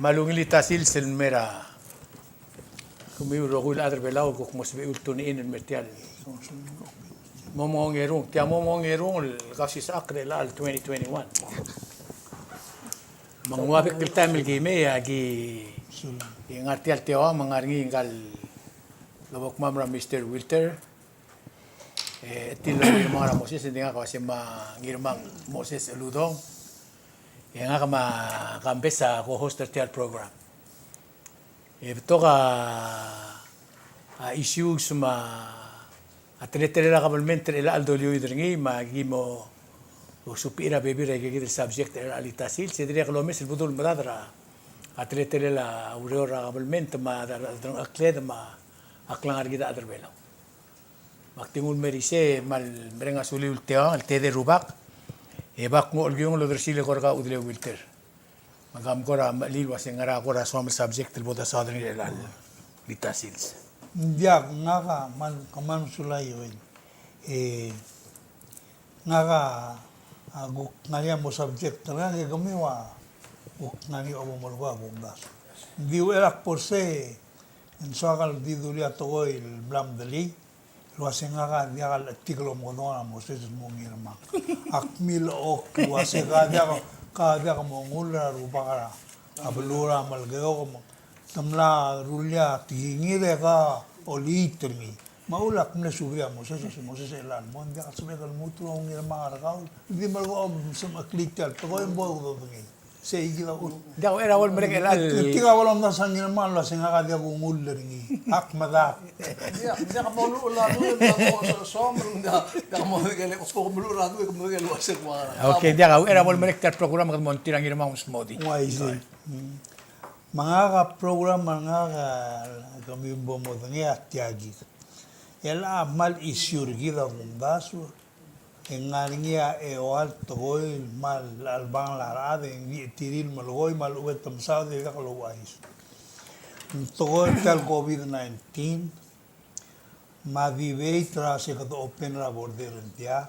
malungilita silsil mera kumiu rogul adre belau ko mos be ultuni in mertial momongerung tia momongerung kasi sa akre la 2021 mangwabik bil tamil gi me gi ngartial tewa mangarngi ngal lobok mamra Mr. Wilter tilo ngirmang Moses hindi nga kasi ngirmang Moses Ludong yang nga kambes sa co-host tial program ito ka issue suma atletere la kabalmente ila aldolio idringi magimo supira bebira gigit subject alitasil sedire kilomes el budul madadra atletere la aurora kabalmente ma drang akled ma aklang argida aderbelo maktingul merise mal merenga suli ulteo al tede rubak ebak mo olgyong lo drsile korka udle wilter magam kora malil wasengara kora som subject el boda sadrin el litasils dia ngaka man kaman sulay wen ngaka aguk ngalia mo subject nga gamiwa uk ngani obo molwa bundas diu erak por se en sogal di dulia to el blam deli lo asengara dia al artículo modona mo se mo ngirma akmil ok wasega dia ka dia mo ngula rubara ablura malgeo mo tamla rulia tingire ka olitri maulak na subia Moses elan mon dia kasme kal mutro ngir marakaw di malgo sum aklital to ko embo do ngi se igira un dia era wal mereka elal tiga walam na sangir mal la singa ka dia gungul ngi ak madat dia ka mo la do somru dia ka mo gele ko mo la do ko mo gele wasek mara okay dia era wal mereka program ka montirang ngir mang smodi wai se mga program mga kami bomo ngi atiagi ela mal isyur gida mundasu engaringia e alto goi mal albang larade ngi tiril mal goi mal uetam sa de ka lo wais to tal covid-19 ma vive tras se ka open la border dia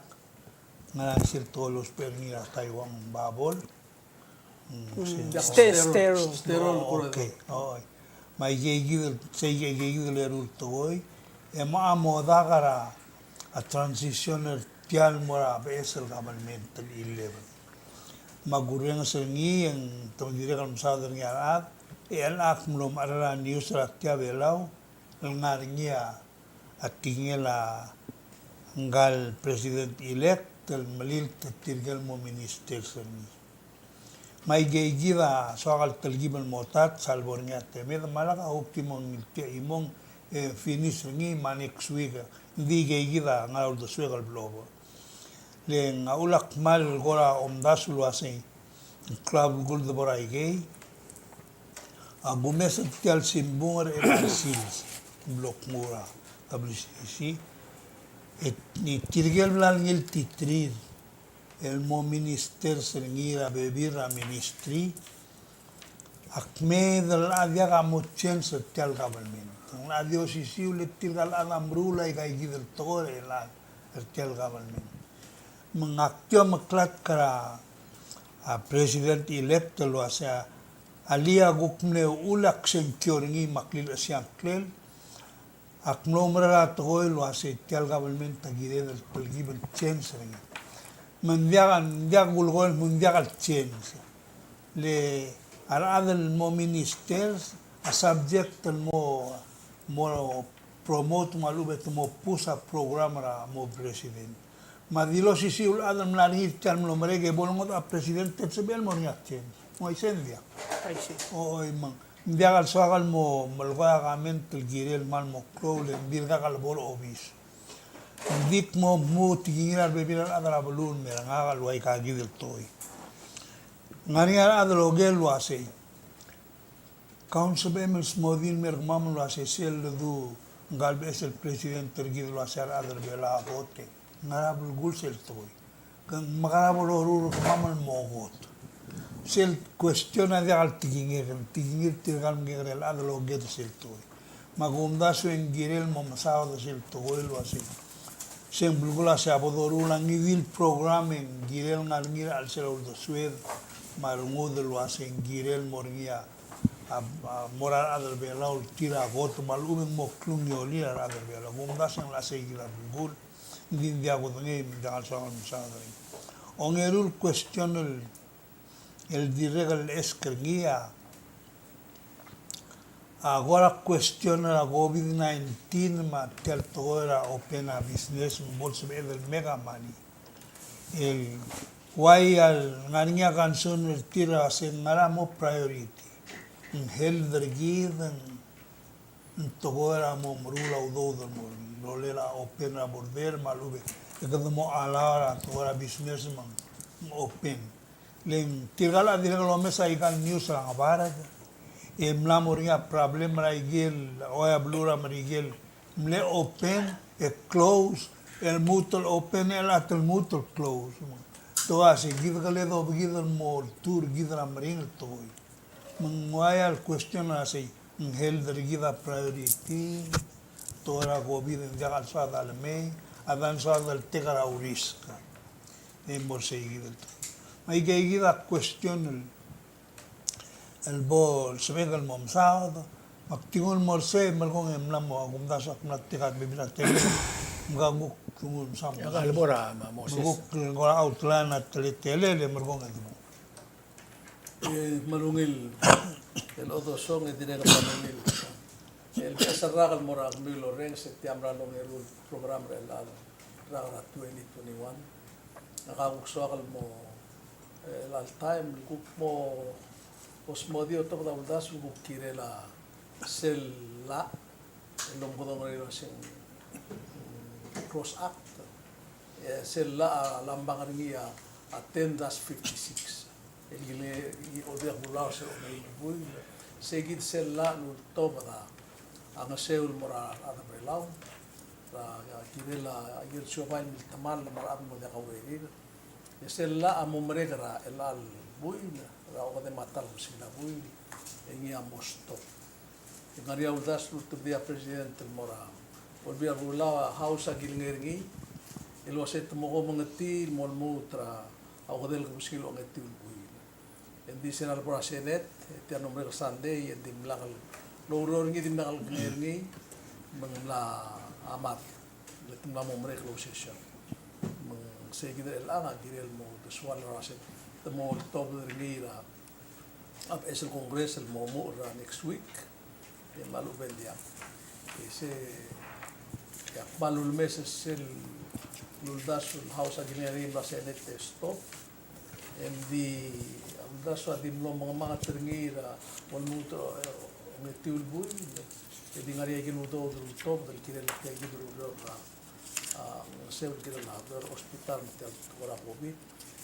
na sir todos los permira Taiwan babol sterol okay oi mai yegi se yegi le rutoi e ma moda gara a transitioner tial mora besel government 11 magureng sengi yang tondire kal msader ngiarat e al akmlom ara news ratia belau ngaringia atingela ngal president elect el malil tirgal mo minister sengi mai geigiva soal telgibal motat salbornya temed malaka optimum imong finish ngi manik suiga di geigiva ngaul do suiga blobo le ngaulak mal gora omdas lu ase club gol do borai gei abumes tial simbungar el sils blok mura WCC et ni tirgel blan ngil titrir el mo minister sengira bebira ministri akme dal adia ka mo chance tial government la dio si le tirgal amrula kai gidel tore la tial government mengaktio maklat kara a president elect lo asa alia gukne ulak senkiorngi maklil asian klel akno mara to lo asa tial government tagire del pelgibel chance mendiagan dia gulgol mendiagal change le aradel mo ministers a subject mo promote malubet mo pusa programa mo president madilo sisiul adam lanir tan lo merege bolongo a president sebel mo change mo isendia o imang diagal sogal mo malgoya gament el girel mal mo crowle birga gal bol obis dik mo tinggal bebiran adala balun meranga luai kagi del toy ngania adalo gel wase council members modin mergmam wase sel du ngal bes el president tergid wase adar bela vote ngarabul gul sel toy kan magarabul ruru mamal mogot sel cuestiona de al tingir tirgal ngirel adalo gel sel toy magumda su engirel mo masao sel toy wase sem bulgula se abodorulang ngil programming girel ngal ngir al sel do sued marungo de lo hacen girel morgia morar adal belau tira goto malumeng mo klung yoli adal belau gumdas yang lasai gila bungul hindi dia ko ngi jangan soal misalnya ongerul question el direct el escribía agora question la COVID-19 ma tel toera open a business bolsa el mega money el why al ngarinya kanson el tira se ngara mo priority en health given toera mo mrula udo do mo lolela open a border malube e kada mo ala toera business man open len tirala dire lo mesa ikan news la ngabara e mlamoria problem raigel oya blura marigel mle open e close el mutual open el atel mutual close to así give le do give mo tour give la maring to mengwaya el question así en hel give priority toda covid jagal sa dal me adan sa dal tegara uriska e mo seguir mai que give question el bol se ve el momsado maktingol morse malgong emlam mo agumda sa knatikat bibina tele ngamu kungul sam Yang kalbora, Moses. maguk ngora outline at tele le malgong adu Malungil el otro son el dinero malungil el kasarra al morag milo ren septiembre long el program el rara 2021 nakagukso akal mo el time guk mo osmodio to da udas guk kirela sel la el lombodong relo sing cross act sel la lambang ringia atendas 56 el gile odia bulao se o nei bui seguid sel la no tobada ang seul mora ada belau ra kirela agir sobai mil tamal mar ad mo da kaweri sel la amomregara el al bui ra o de matar sila bui engia mosto ngaria udas lutu dia presidente mora volvia bulao hausa gilngeringi el waset mo ko mangati mol mutra au del kuskilo ngati bui en dicen al bracelet te nombre Sunday en dim lakal loror ngi dim lakal ngi mangla amat letim la momre lo session mang seguir el ana girel mo de swal raset de mo top de ngira ab es el congreso el momo next week de malu bendia ese ya malul mes es el luldas el house engineering bracelet stop en di amdaso adim lo mga terngira wal muto ngetiul bui e di ngari kin uto do top del kirel ke gidru do sel kirel na do hospital tel ora covid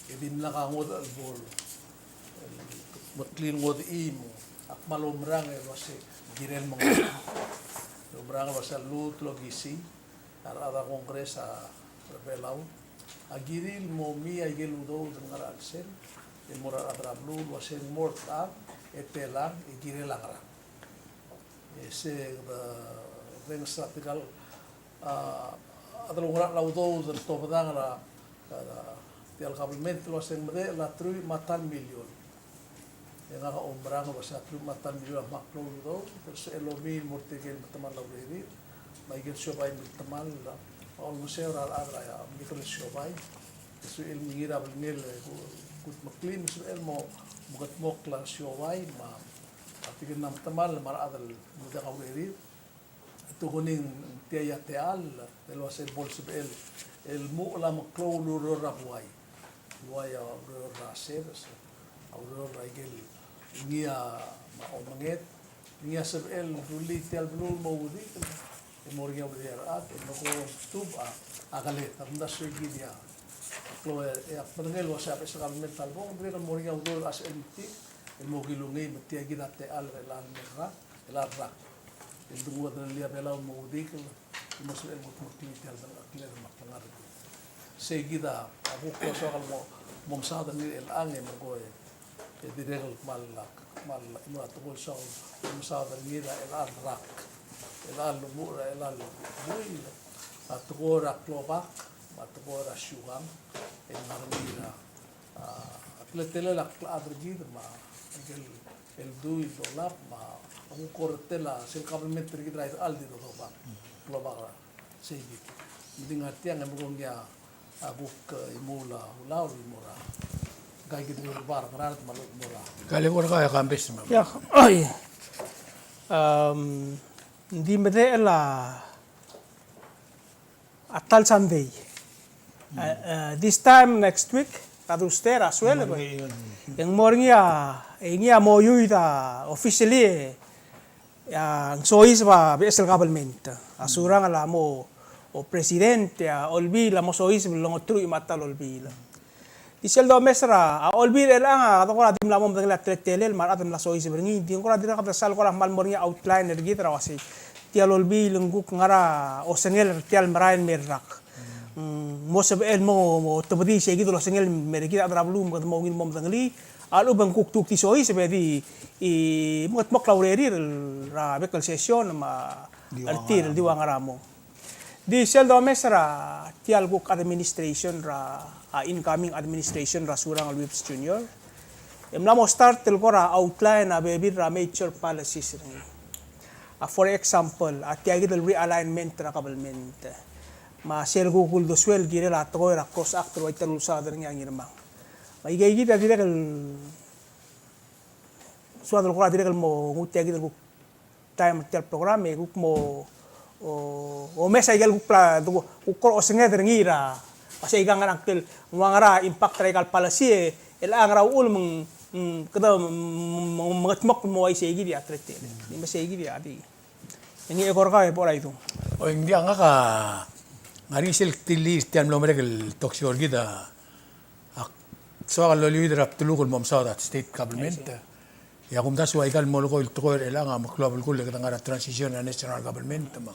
e din la ka ngod al bol matlin ngod imo ak malomrang e wase girel mga lomrang wasa lut logisi ara kongresa belau agiril mo mi ay geludo ng alsel el morar atrablu lo sen morta etelang igire langra ese ren strategal adalo ngara laudo del topdang la del government lo sen mede la tru matan million yang aga ombrang lo sa tru matan million maklo do se elomi mortegel matamal lauredi maigel shobai matamal la all museo al adra ya mikro shobai su el mingira bnel kut maklin su el mo bukat mokla shobai ma atigin nam tamal mar adal muda kaweri itu kuning tiaya teal el was el bols el mu la maklo lu rabuai luaya ro rases auror raigel ngia ma omanget ngia sab el ruli tel blul mawudi moringa berat no ko tuba agale tanda sugi dia lo ya penengel wasa pe sekal mental bo bre kan moringa udol as elti el mogilungi metia gida te al el merah el arrak el dua dan lia bela modik masul el mutmukli tel dan akler makangar seguida abu ko so kal mo msada ni el ange mergoe e direl mal imo atbol so msada ni el arrak el mura el bui atgora klobak atgora shugang el marmira atletele la adrgid ma el dui do lap ma ang kortela sil government ri drive aldi do ba global segit dinga tiang ang ya abuk imula ulau imura gai gitu bar ngarat malu mura Kali ko na kaya kambes mo. Ya, ay. Di mede la atal Sunday. This time next week, kaduster as well. Yang morning ya mo yuida officially yang sois ba BSL government. Asura nga la mo o presidente olbi la mo sois long tru imatal olbi la. Isel do mesra olbi la nga ko la dim la mo la tretelel mar atam la sois bringi di ko la dira ka sal ko la mal morning outline ergi trawasi. Tial olbi lengguk ngara o sengel tial marain merak. Mo sabel mo tabdi segi do sengel mergi adra blum ko mo ngin mom tangli alu bang kuk tuk ti sois bedi mo mak laureri ra bekal session ma altir di wangaramo. Di sel do mesra tial guk administration ra incoming administration ra surang Alwips Junior. Emla mo start tel ko ra outline a bebi ra major policies ringi. For example, tiagi del realignment ra government. Ma sel gukul do swel gire la to ra cross actor wa telul sa ringi ang irma. Ma igay gita dire kal suadol ko dire kal mo tiagi del time tel programe guk mo o mesa igal gupla ko o senga ringi ra kasi igang angkel ngara impact regal policy el angra ul meng kada mengatmok mo ay segi dia trete ni ma segi dia adi ini ekor ka por itu O hindi nga ka ngari sil tili tiam lo merek el toxior gida. So ka lolo yudra tulukul mom sa that state government. Ya kum dasu ay kal mo ko il tokoer elanga maklobal kul ka ngara transition na national government ma.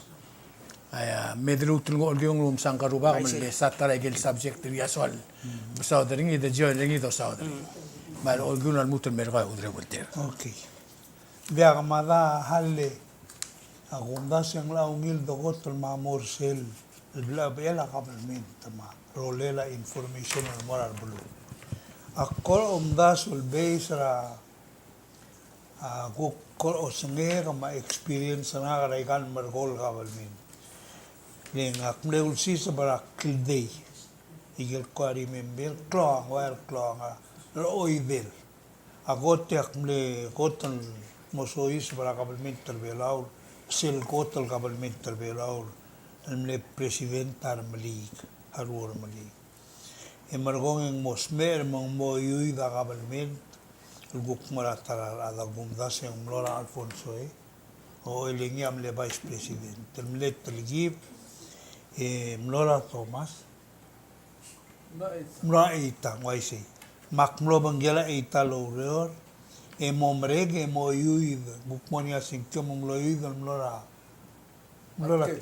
Ay medru tulgo olgyong rum sangkaruba kam le satara gel subject ya sol. Sa dringi de join ringi do sa. Mal olgyong al mutul merga udre volter. Okay. Biar mada halle agundas yang la ungil dogot ma morsel bla bela government ma rolela information al moral bulu. Akol umdas ul base ra kol osnge ma experience na raikan mergol government. Ning akmle ul si sabara kildei. Igel ko remember klong wel klong lo oibel. Agote akmle kotan mosois para government terbelaul sel kotal government terbelaul almle president armalik harur malik emargong ang mosmer mong moyuy da government guk maratara ada gumdas yang mlora Alfonso o elingi amle vice president termle telgib mlora Thomas mlora ita waisi makmlo banggela ita loreur momreg moyuy bukmonia singtyo mongloyuy mlora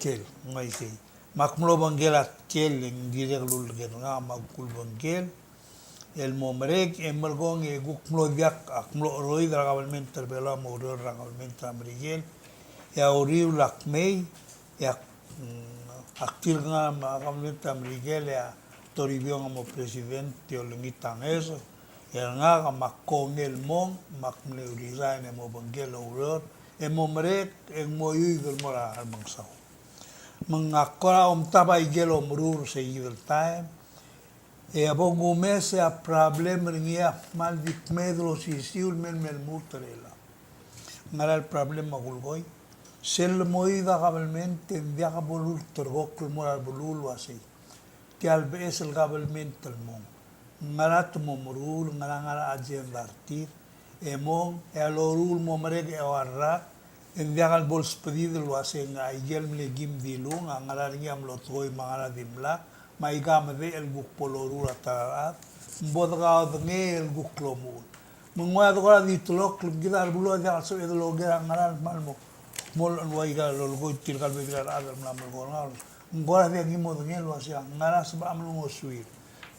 kel ngaisi makmlo banggela kel ng direklul gen nga magkul banggel el momreg emergong gukmlo yak akmlo roy da government terbela moror da government amrigel ya oriu lakmei ya aktil nga government amrigel ya toribio nga mo presidente o lingitang eso yang nga makongel mong makmle resign mo banggel urot mo meret mo yugel mo ra mangsaw mangakora tabay gelo murur sa evil time abong umese a problem ringia mal dikmedro si siul mel mutrela ngaral problem magulgoy sel moida kabelmente viaja bolul torgok moral bolul wasi tial bes el kabelmente mong ngarat mo murul ngara agenda artir emong elorul mo mereg ewarra endiagal bols pedido lo hace nga igel mle gim dilung ngara ngiam lo toy mangara dimla maigam de el guk polorul atarat bodga de el guk lomul mungwa do di tlok gidar bulo dia so edo lo gera ngara malmo mol waiga lo go tilgal be gidar adal mlamol go ngal ngora de gimo de lo hace ngara sba amlo mo suir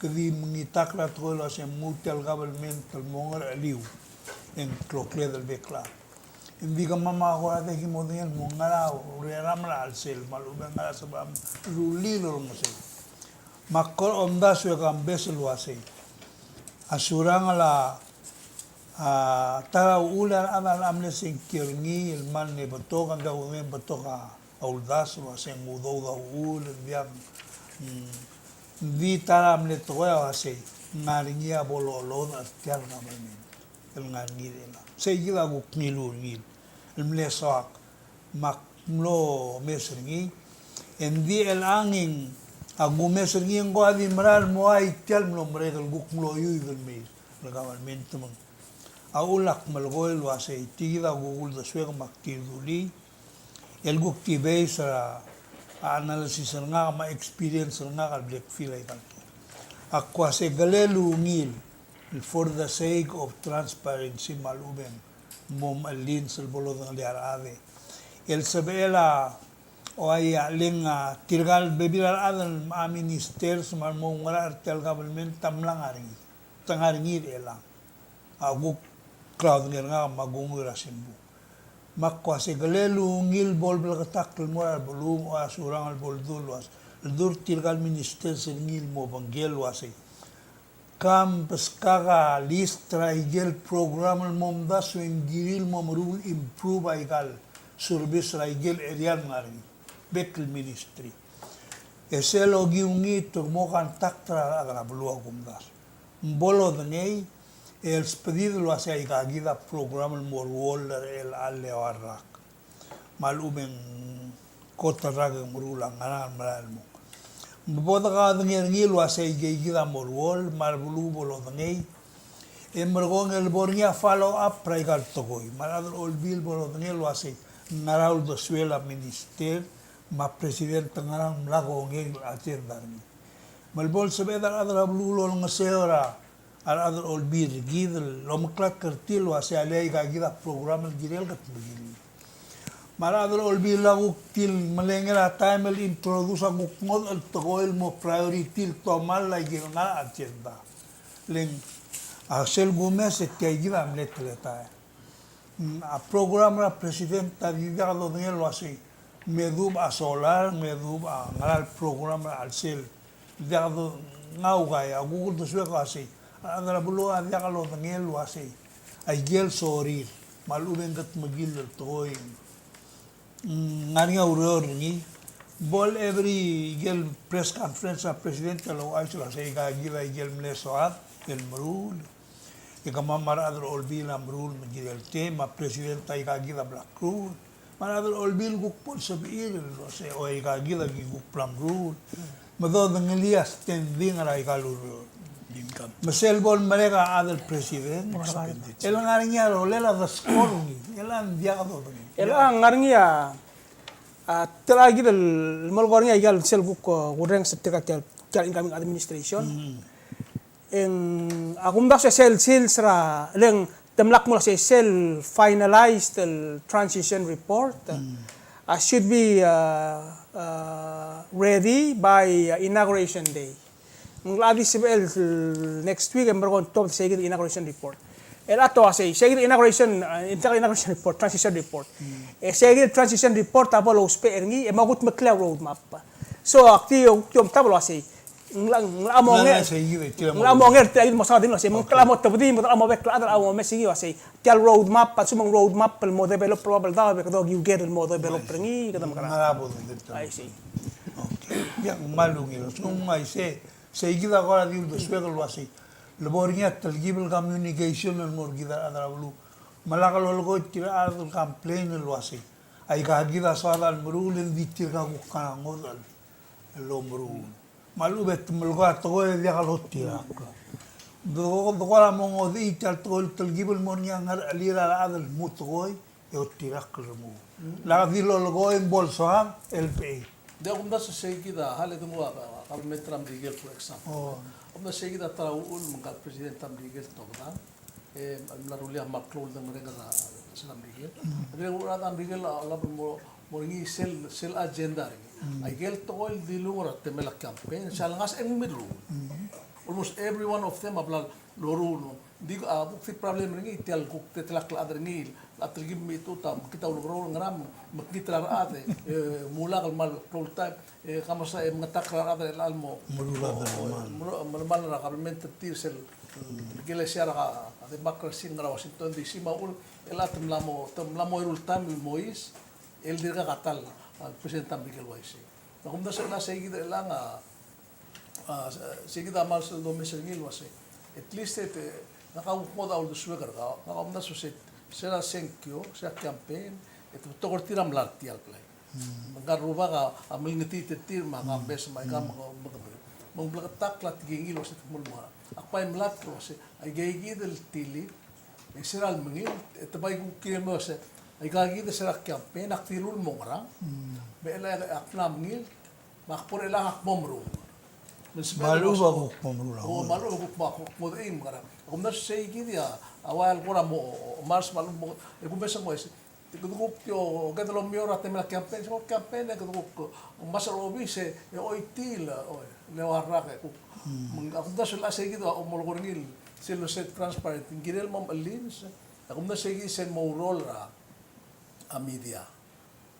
kedi mengitak la trola se mutel government el monger aliu en clocle del bekla en diga mama agora de que model mongara reramla al sel malu bengara sabam rulilo mo se makor onda su gambes lo hace asurang la Tara ulan anal amne sing kirngi il man ne batoka gawin batoka auldas wa sing udo da ul biang vi tara amne toya wa se ngaringia bololo na tial na mamin el ngarngi la se gila gu knilu ngil el mle soak mak mlo mesringi en vi el angin agu mesringi ngo adi mral mo ai tial mlo mregal gu mlo yu del me el government tumang aulak malgoy lo ase tigida gugul da suega maktiruli el gukti sa analysis nga ma experience nga kal black feel ay kanto akwa se galelu ngil for the sake of transparency maluben mom alin sel bolo ng liarade el sabela o ay lenga tirgal bebiral adan ma ministers mar mo ngara artel government tamlang aringi tangaringi elang aguk crowd nga magungur asimbu makwa se galelu ngil bol blakatak mo al bolum o asurang al boldul was dur tirgal minister se ngil mo banggel was kam paskaga list traigel program al momda so ingiril mo rule improve ay gal service raigel area ngari bekel ministry eselo giungi to mo kan taktra agra blua kumdas bolo dnei el pedido lo hace ahí guida programa el morwol el alle arrak malumen kota raga murula ngana maral mo boda ga ngir lo hace ahí guida morwol marbulu bolo ngei emergon el bornia follow up praigal togoy marad olbil bolo ngei lo hace ngaral do suela minister ma presidente ngaran lago ngei atir darmi malbol sebeda adra blulo ngasera al adar olbir gidel lo maklat kertil wa se alei ga gida program el girel gat begini mara adar olbir la uktil melengera time el introduce ang ngod el togoil mo priority tomal la girna agenda leng asel gumes et kay gida mletleta a program la presidenta viva lo ngel lo así medub a solar medub a ngal program al sel dado ngau ga ya google do sueko así adara bulo adya kalo ngel wase ay gel sorir maluben gat magil toy ngani auror ni bol every gel press conference a president lo ay sila say ga gila gel mlesoat el mrul e kama mara adro olbil amrul magil tema president ay ga gila black cruz mara adro olbil guk pon sabir lo say o ay ga gila guk plam rule mado ngelias tending ay galur Masel bol mereka adal presiden. Elang ngaringnya lo lela the score ni. Elang dia kado ni. Elang ngaringnya telagi del malgornya igal sel buk goreng setika tel incoming administration. En akum dak sel sra leng temlak mo sel finalized the transition report. Should be ready by inauguration day. Ngladi sibel next week ember top segit inauguration report. El ato asay segit inauguration report transition report. Segit transition report tabalo uspe ergi emagut makla roadmap. So akti yung tabalo asay nglamonger tay masadin asay mangklamot tabdi mo amo bekla adal amo mesigi asay tel roadmap pa sumang roadmap pel mo develop probable da bekdo you get el mo develop rengi kadam kara. I see. Okay. Yang malungi so ngai seguida agora diu de suega lo así le bornia telgibel communication el morgida adrablu malaga lo go tira al complain lo así ay gagida sala al mrul el vitir ga kana ngodal lo mrul malu bet mulga to e dia lo tira do la mongo di tal to el telgibel mornia ngar alira al mutgoy e o tira klemu la di lo go en bolsa el pe de alguna se seguida hale de mo government Trump Rigel, for example. Om na sige da traul mga president Trump Rigel to na larulia maklol ng mga sa Trump Rigel. Pero ura Trump Rigel alabon mo ngi sel agenda rin. Ay gel to oil dilura temela campaign salangas en middle. Almost every one of them abla loru no. Digo fit problem rin itel kuk tetlak la adrenil atrigim itu tam kita uluro ngaram makitlar ate mula kalmal all time kama sa mga takrar ate almo mula mal na government tirsel Gile siara ka democracy ngara Washington DC maul ela temlamo irul tamil Mois el dirga katal al presidente Miguel Waisi. Nakumda sa na sige ela nga sige da mal sa do mesengil wase. At least nakaupo daw do sugar ka nakumda so sera senkyo sa campaign ito tokortiram larti al play. Magaruba ka amil ngiti tetir mga bes may ka mga blakatak gingil wase tumulma. Akpay mlat ko wase ay gaygi del tili ay siral mengil ito bay kimo wase ay gagi de sera campaign aktilul mongrang. Bela akna mengil makpur ela akmomru. Malu ba ko pumula? Oh, malu ko mo im gara. Kung na say gidi awal ko mo mars malu mo e kung besa mo ese. Ko yo gadalo mio rate mela campaign so campaign ko masar obise e oitil le warra ko. Kung na sila say gidi o mo ngil silo set transparent ngirel mo alins. Kung na say gidi sen mo role ra a media.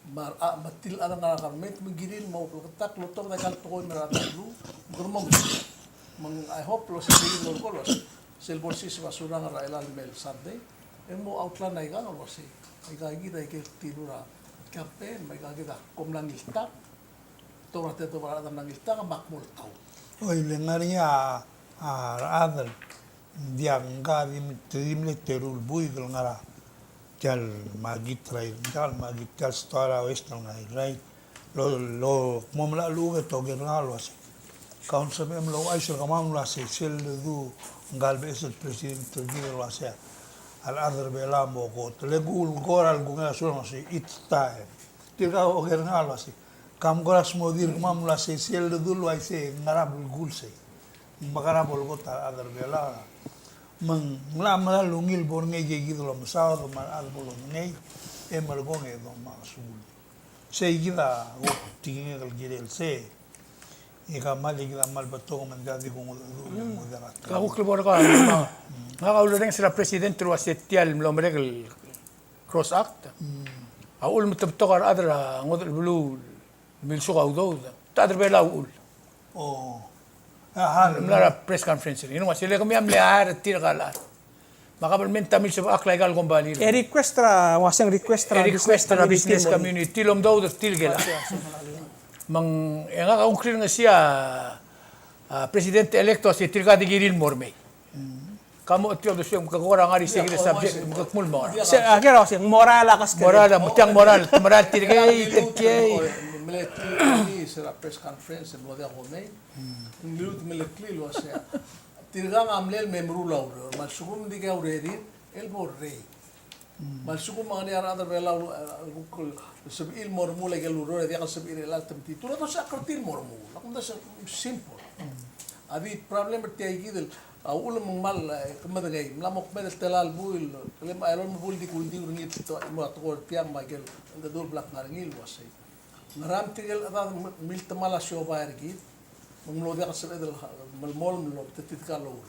Matil ada nga karmet magiril mo tak lutong na kalto ko na ratlo gurmong I hope lo sa digil ko lo silborsis basura nga railal mel Sunday mo outline ay ga lo si ay gagi dai ke tinura campaign may gagi da kom lang ilta to rate to para nang ilta ka makmul tao Oy, lengaria adal diang gari mitrimle terul bui ngara tel magitrai tel magital stora western ngai right lo momla lu to general was council mem lo aisha kamam la se sel du ngal be es president del was al adr bela mo ko le gul goral gunga so no se it time tirga o general was kam goras modir kamam la se sel du lo aise ngarab gul se magara bol ko ta adr bela mang nglamala lungil bor ngai ge gido lo masao do mar al bolo ngai e mar go ngai do ma sul se gida go tinge gal girel se e ka mal gida mal bato man ga di go mo da Ka ukle bor ka nga ulo ring sila presidente wa setial mlomre el cross act. Aul mtabtokar adra ngod blu mil suga udo. Tadr bela ul. o Mlara press conference ni no sila kami amle ar tirgalar. Makabalmen tamil sa aklay gal gombali. E request ra wasang request ra Request na business community lom daw tirgela. Mang nga ka unkrir nga siya presidente electo si tirga di giril mormei. Kamu tiyo do siya kagora nga ri sige subject magakmul mo. Kaya kasi moral akas ka. Moral mutang moral tirgay tekay. Military sera press conference mo dia homei nilut military lo ase tirga amlel memru laur mal sugum diga uredi el borre mal sugum mani ara da bela gukul sab il mormula gel urore dia sab il al tamti tu to sa kartil mormu lakum da simple adi problem ti ay gidel ul mal kamada gay lamok med telal buil lem ayron bul di kundi ngit to mo to piam magel da dul blak ngil wasay Naram tigel ada milta mala shoba ergit mumlo dia kasab edel malmol mlo tetika lo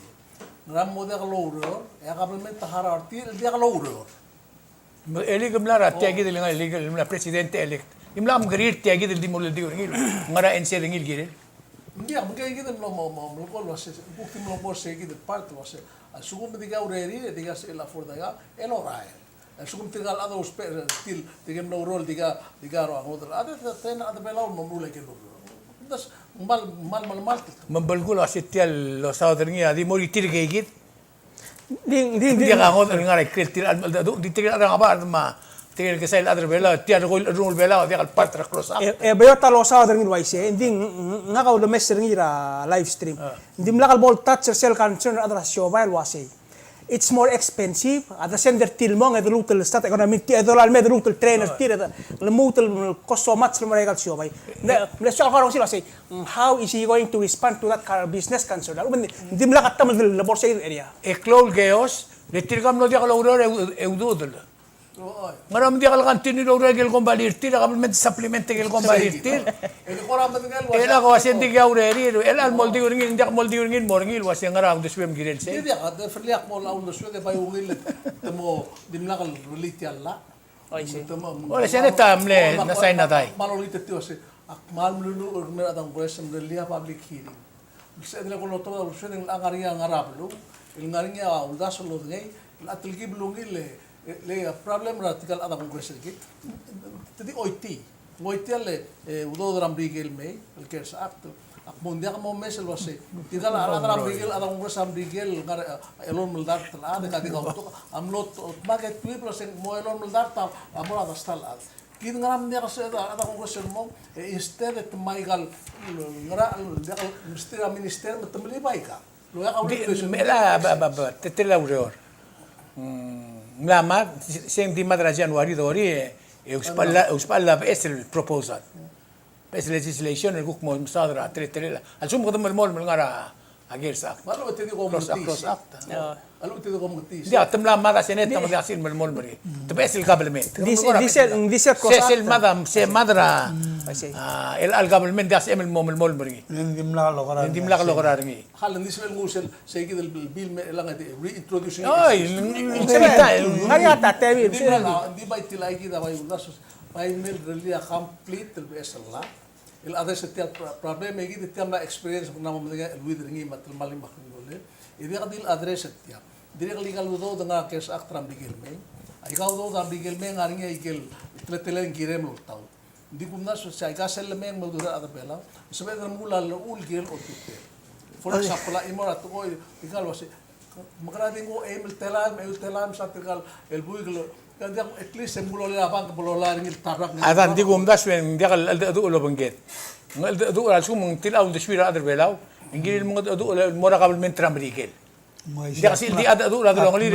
naram mo dia lo ro ya kabelmen tahara arti dia lo ro Eli gamlara tiagi del nga legal na presidente elect. Imlam grir tiagi del dimol di ngil ngara ense ngil girel. dia mungkin gitu mo ko lo se bukti mo mo se gitu part lo se asugum diga ureri diga se la forda ga elo rai asugum tigal ada uspe til digem no rol diga ro angodra ada tena ada belaw mo mula ke lo das mal Mambalgul asitial lo sauderngi adi mori tirgay git. Ding Dia ka ngot ngara kreatir di tigil ada ngaba ma tigil ke sail adre bela tiar rul bela dia kal patra cross up. e bayota lo sa der ngin waise ding nga ka do messer ngira live stream dim lakal bol touch sel concern adra show while wase it's more expensive ada sender tilmong ed lutel stat economy ti edolal med lutel trainer tira le mutel cost so much le regal show bay le show ka sila say how is he going to respond to that car business concern dim lakat tam le borsa area E klol geos le tirgam no dia ka logro eududel. Ngaram dia kal kantin ni logro gel gombalir tir kabelmen supplement gel gombalir tir. el kora madngal Ela ko asen di gaureri el al moldi ngin dia moldi ngin morngil was yang ngara de swem girel se. dia ada verliak mo laun so de bay ungil temo dimlakal reliti alla Ole sene tamle na sign na dai. malolita tio se akmal lulu urmer adang presem de lia public hearing bisa dile ko loto so den angaria ngarablu il ngaringa uldas lo ngai atlgi blungi le problem ratical ada congress ki tadi oiti le udo dram brigel me el kers act akmundia ka mo mesel wase tigal ada dram brigel ada congress am brigel ngar elon muldar tala de kadi gauto amlot maget tui plus mo elon muldar ta amora dastal kid ngaram dia kasi ada congress mo instead at maigal ngara minister matamli baika lo ya ka mela tetela urior mlama sem di madra januari dori euspalla es el proposal es legislation el gukmo msadra tetela al sumo kadam mol ngara agirsa malo te digo mo cross act alo te digo mo tis dia temla mada seneta mo yasin mol mari tbes el government dice cross es el madam se madra el government das el mol mari Hindi mla hindi mla lograr ngi hal ni sel ngusel segi del bil me lang reintroducing ay ngari ata tebi di ba itilay ki da bay ulas bay mel relia complete el besalla el other set problem egi de tema experience na mo el widringi matel malim bakngole idi kadil address etya dire legal do nga kes aktram bigel me ay gaw do da bigel me ngaring igel tletelen girem lutaw di kumna so sa ka sel me mo do ada bela sabe da mula ul gel o tutte for example imora to go igal wase magrading go emel telam sa tegal el buiglo kandi at least mulo la bank mulo la ring tabak adan digum das wen digal adu lo banget ngal adu al sum tilaw de shwira adar belaw ingil mo adu mora qabl men tramrigel dia kasi di adu la do ngali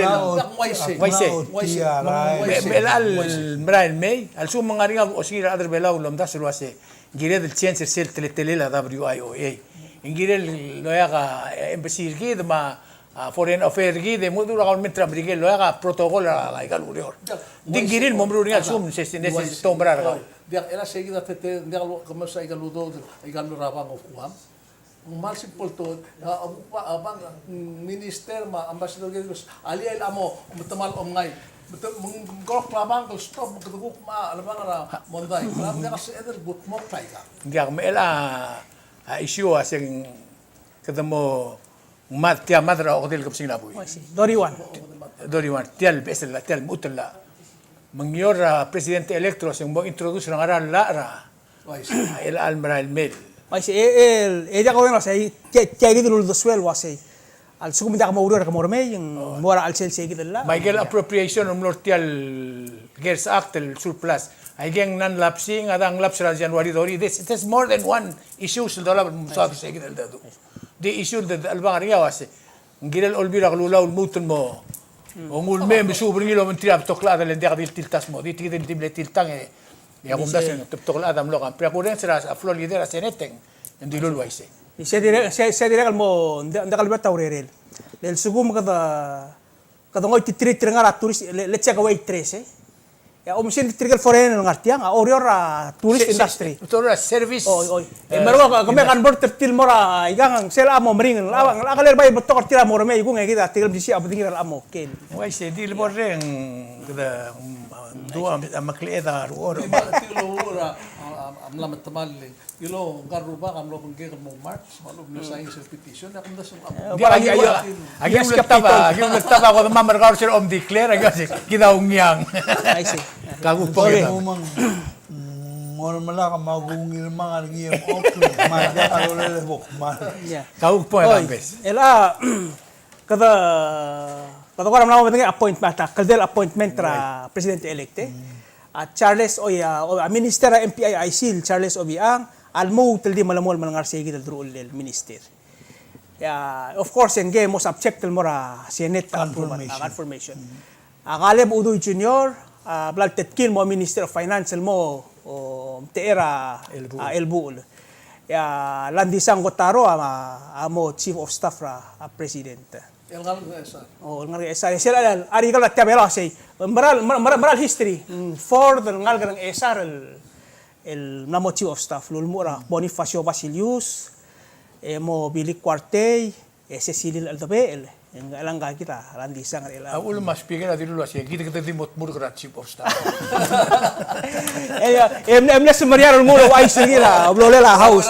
belal mrail may al sum ngaringa o shira adar belaw lom das ruase gire del chance sel telela WIOA ingil lo yaga embassy gid ma foreign affairs gi de mudu la government trabrigel lo haga protocol la igal urior dingiril momruri al sum se neses tombrar ga dia era seguida tete dia lo como sa igal do igal rabang of kuam mal simple to abang minister ma ambassador gi ali el amo mutamal omngai menggrok labang ko stop keduguk ma labang ra monday lam dia kasi eder but mo taiga dia mela issue asing kadamo tia madra hotel kapsing laboy Doriwan tial besel la tial mutla mangior presidente electro se mo introduce la la ra el almra el mel Mas ella ko na say tiagi dulu do swel wase al sukum da mo urur ka morme yung mora al sel segi dalla Michael appropriation ng tial Girls Act el surplus ay geng nan lapsing adang laps ra January dori this it is more than one issue sa dollar sa segi dalla di issue de albangaria wase ngirel olbira glula ul mutun mo ongul mem subur ngilo mentriap toklada le der dil tiltas mo di tigil timle tiltang ya gumdas toklada mo kan precuren sera a flor lidera seneten ndilul waise se dire mo ndakal beta urerel del sugum kada ngoy titri ngara turis let's check away 13 ya omsin trigal foreign ngartiang orior tourist industry tourist service oy mero kami kan bor tertil mora igang sela amo mering lawang akaler bay betok tira mora me igung ngida tigil bisi abdingir amo ken waise dil borreng kada dua makleda ruor tilo ora amla matamal ilo garuba kam lo pengge mo march malo na sa sa petition na kumda sum agim taba ko mamar gaur sir om declare agasi kita ungyang I see kagu poge Mor mala ka magungil mga ngiyem oklo maga alole bok mal kagu poge bes ela kada ko ramla mo appointment kaldel appointment ra presidente electe at Charles Oya o minister MPI ICIL Charles Obiang almo tel di malamol manangar segi del drul del minister ya of course en game mo subject tel mora senate confirmation akaleb udoy junior blal tetkin mo minister of finance mo o teera elbul ya landisang gotaro amo chief of staff ra president el ngal esa ngal esa sila ari kala tabela say maral history for the ngal gang esa el namo chief of staff lulmura Bonifacio Basilius mo Billy Cuartey Cecilio Aldabel ang alangga kita landisang ela ul mas pigera dilu asya kita dimot murgrat chief of staff les mariar muro ay sige la oblolela house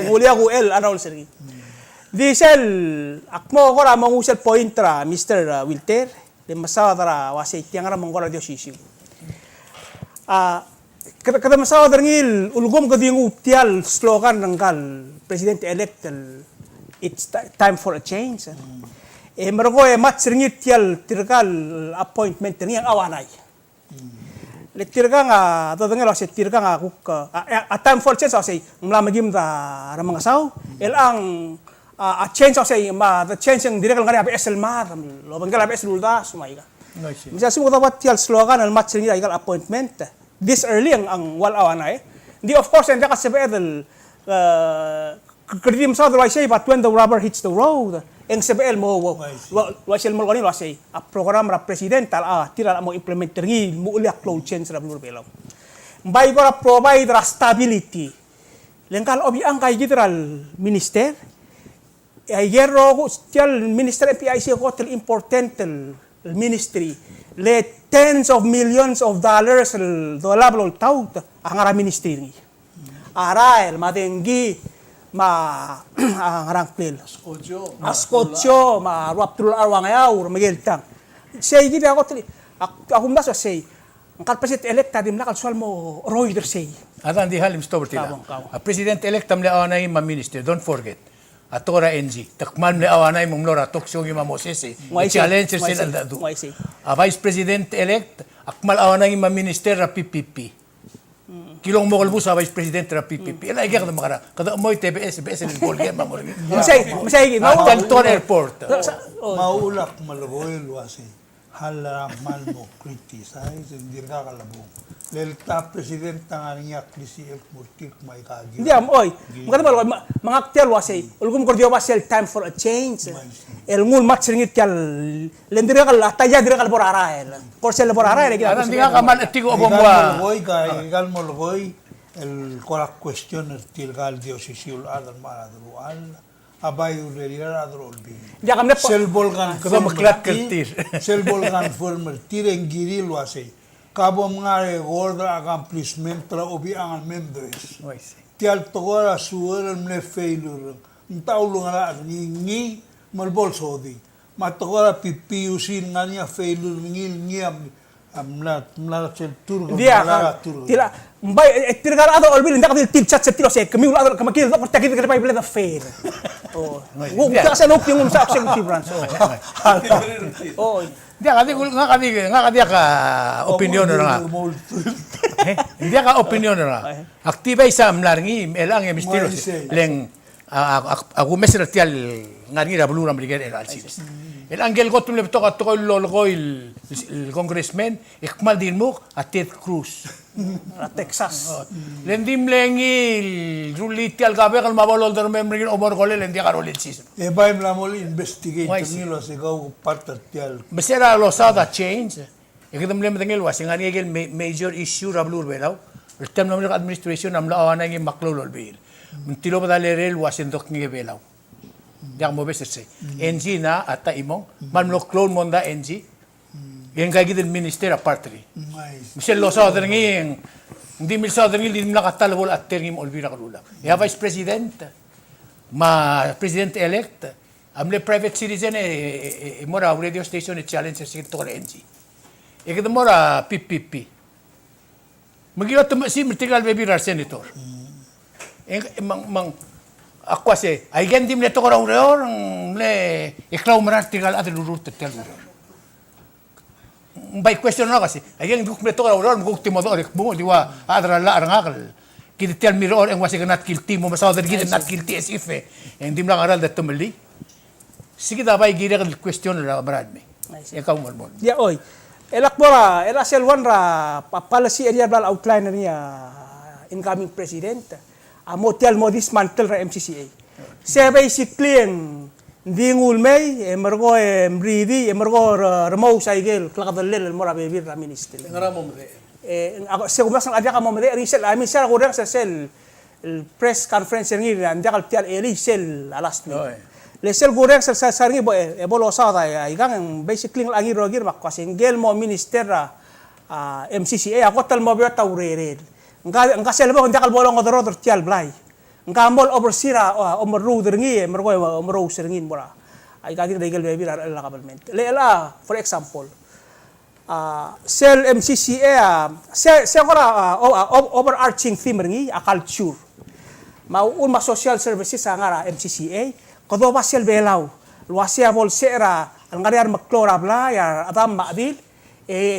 ulia ko el anol sige Diesel, akmo ko ra mangusel pointra, Mr. Wilter, de masawa wasi tiang ra mangora dio sisiu. Kada masawa ngil ulgom gadi yung utial slogan ng kal President-elect it's time for a change. Mergo mat sringit tial tirkal appointment ng awanay. Tirka nga tadangel wasi tirka nga kuk a time for change wasi mlamagim da ramang asaw elang a change wasi ma the change yang direkal ngari ABS mar lo banggal ABS lulda sumay ka. Bisa sumo dapat tial slogan al mat sringit igal appointment. This early ang wal awanay. Di of course and kasi bedel kredim sa otherwise say but when the rubber hits the road ang CBL mo wasil mo kanil wasi a program ra presidential tira mo implement ngi mo uli upload change ra belo mbay ko ra provide ra stability lengkal obi ang kay gitral minister ay gero ko tial minister PIC ko tel important ministry le tens of millions of dollars do lablo taut ang ara ministry ngi arael madenggi ngarang plil askotyo ruaptul arwang ayaw magiltang say gid ako tili ako mas say ang president elect tadim nakal swal mo Reuters say Atan di halim stobert tila. A president elect tam le awanay ma minister, don't forget. Atora NG, takman le awanay mong lora toksyo yung mamosese. Challenge sila dadu. A vice president elect, akmal awanay ma minister ra PPP. Kilong mo kalbo sa vice president ra PPP. Ela igak na makara. Kada mo TBS, BS ni Bolger mamor. Masay Canton Airport. Maulak malaboy luwasi. Halaman mo criticize hindi ka kalabo. Lelta president nga niya klisi el murtik may kagi. Hindi oy. Maganda ba mga aktel wasi. Ulgum kordio ba sel time for a change. El ngul mat singit kal lendira kal ataya dira kal borara el. Korsel borara el gina. Hindi ka kamal tigo obongwa. Loy kay gal mo loy el korak question tilgal diosisiul adan maradrual. Abay urelira adrolbi. Dia kamne Selbolgan kada maklat kertir. Selbolgan former tirengiri luase. Kabo mga gorda accomplishment tra obi ang members. Tial togora suwer mle failure. Ntaulo nga ni malbol sodi. Matogora pipiusin nga niya failure ngil niya amlat sel turgo. Dia tila mbay tirgar ado olbil ndak til chat sa tilo se kami ado kamakil ko takit ka pa ibla fail. Oh. Wo ka sa nok yung sa executive branch. Oh. Dia kadi ka opinion na nga. Dia ka opinion na nga. Aktiba sa amlarngi elang yung mistero leng aku mesra tial ngarngi rabulu ram ligen el alsis. El angel ko tumle to ka to lol ko il congressman ikmal din mo at Ted Cruz. At Texas. Lendim lengi juliti al gabe kal mabalol der memri omor gole lendi karolit sis. E bay mlamol investigate ngilo se go partartial. Besera lo sada change. Ekdam lem dengel was ngani egel major issue rablur belaw. El tem namle administration namla awana ngi maklolol bil. Mentilo badale rel was endok ngi belaw. Diak mo besese. NG na ata imong manlo clone monda NG. Yang kaya gid minister apartly. Michelle lo sa ngi hindi mil sa ngi lim nakatalbol at terngim olbira kalula. Ya vice president president elect amle private citizen mora radio station challenge sa to NG. Ikita mora PPP. Magila si Mitigal Bebirar senator. Mang ako kasi ay gandim le to ko raw le iklaw marar tigal at lurut tel. By question na kasi ay duk me to raw guk timo do mo diwa adra la arangakal kiti tel miror ang wasi ganat kilti mo masaw der gid nat kilti SIF endim lang aral dato mali sige da bay gira kal question na brad me ikaw mo dia oy elak bora ela sel one ra policy area blal outline niya incoming president motel mo dismantle ra MCCA se basically dingul may emergo embridi emergo remo saigel klakadalel mora bebir ra minister Ngaramo mo ako se kumas ang adya ka mo mede risel amin sel ko sa sel press conference ni andya kal tial risel alas ni le sel ko sa sarngi bo bolo sa ta igang basically ang iro gir makwas engel mo minister ra MCCA ako tal mo biya tawrerel nga sel mo andya kal bolong odoro tial blay ngamol oversira omru derngi mergo omru serngin mora ay kagin regal baby la government lela for example sel MCCA sel kora overarching theme ngi a culture mau ma social services ngara MCCA kodo ba sel belaw luasia bol sera ngariar maklora bla ya adam mabil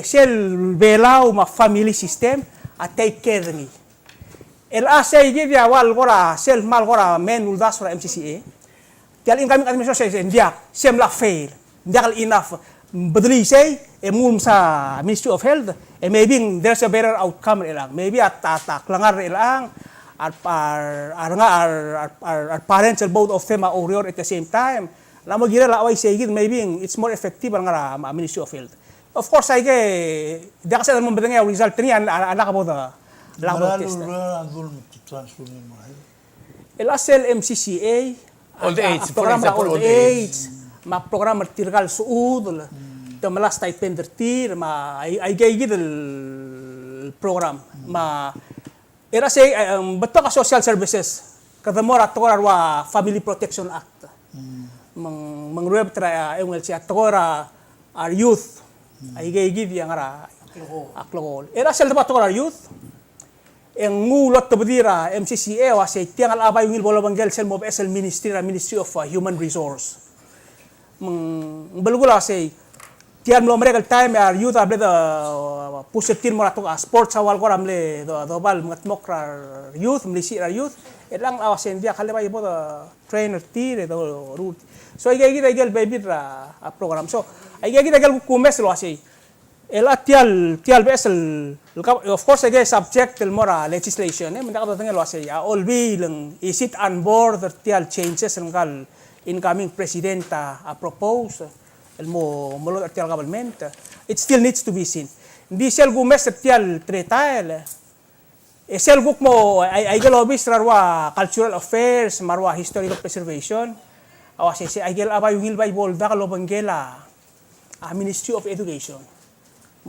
sel belaw ma family system a take care ngi el asay gi dia wal gora sel mal gora men uldas ra MCCA tial incoming administration dia sem la fail dia kal enough badli say mum sa Ministry of Health maybe there's a better outcome ilang maybe at langar ilang our parents both of them are orior at the same time lamo gira la away say gid maybe it's more effective ang Ministry of Health of course ay dia kasi mo bedeng result ni ala ka boda Malalu adul transfer ni mo. El asel MCCA Old age, for program example, old age ma program tirgal suud te malas tay pendertir ma ay gay el program ma era say beto ka social services kada mora tora wa Family Protection Act mang rueb tra engel si tora our youth ay gay yang ara aklogol era sel ba tora youth en ngulot to bedira MCCA wa say tiang alabay yung bolo banggel sel mob SL Ministry of Human Resource belgula say tiang lo mereka time are youth able the pusetin mo rato sports awal ko ramle do bal matmokra youth mlisi youth elang awasen dia kale ba ibo trainer tire do route so ay gigil baby ra program so ay gigil kumes lo say el tial besel of course again subject el mora legislation menda ka tengel wase ya all bilang is it on board the tial changes ng incoming presidenta propose el mo tial government it still needs to be seen hindi sel gumes tial tretail sel guk mo ay galobis rarwa cultural affairs marwa historical preservation awase si ay gel abay yung hilbay bolda kalobanggela Ministry of Education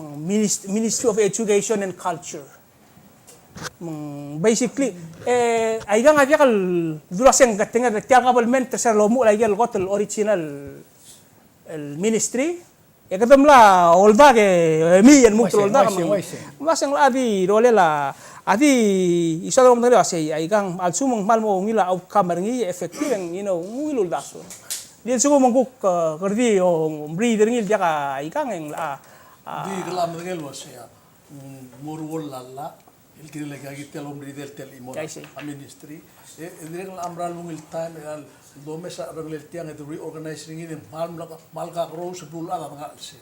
Ministry of Education and Culture. Basically, ay nga kal duraseng gatinga tiang government sa lomo ay gal got original ministry. Kadam la olda ke mi en mutro olda masang adi role la adi isa dong nari asay ay gang alsumong malmo ngila outcome ngi effective ngilul daso. Diyan sumo mangkuk kerdi o breeder ngil dia ka ay gang di kelam ngel wasya murwol lalla il kiri lagi agi tel omri del tel imo a ministry dire kal amral mungil time al domesa rangel tiang itu reorganizing in malka rose bul ala ngal se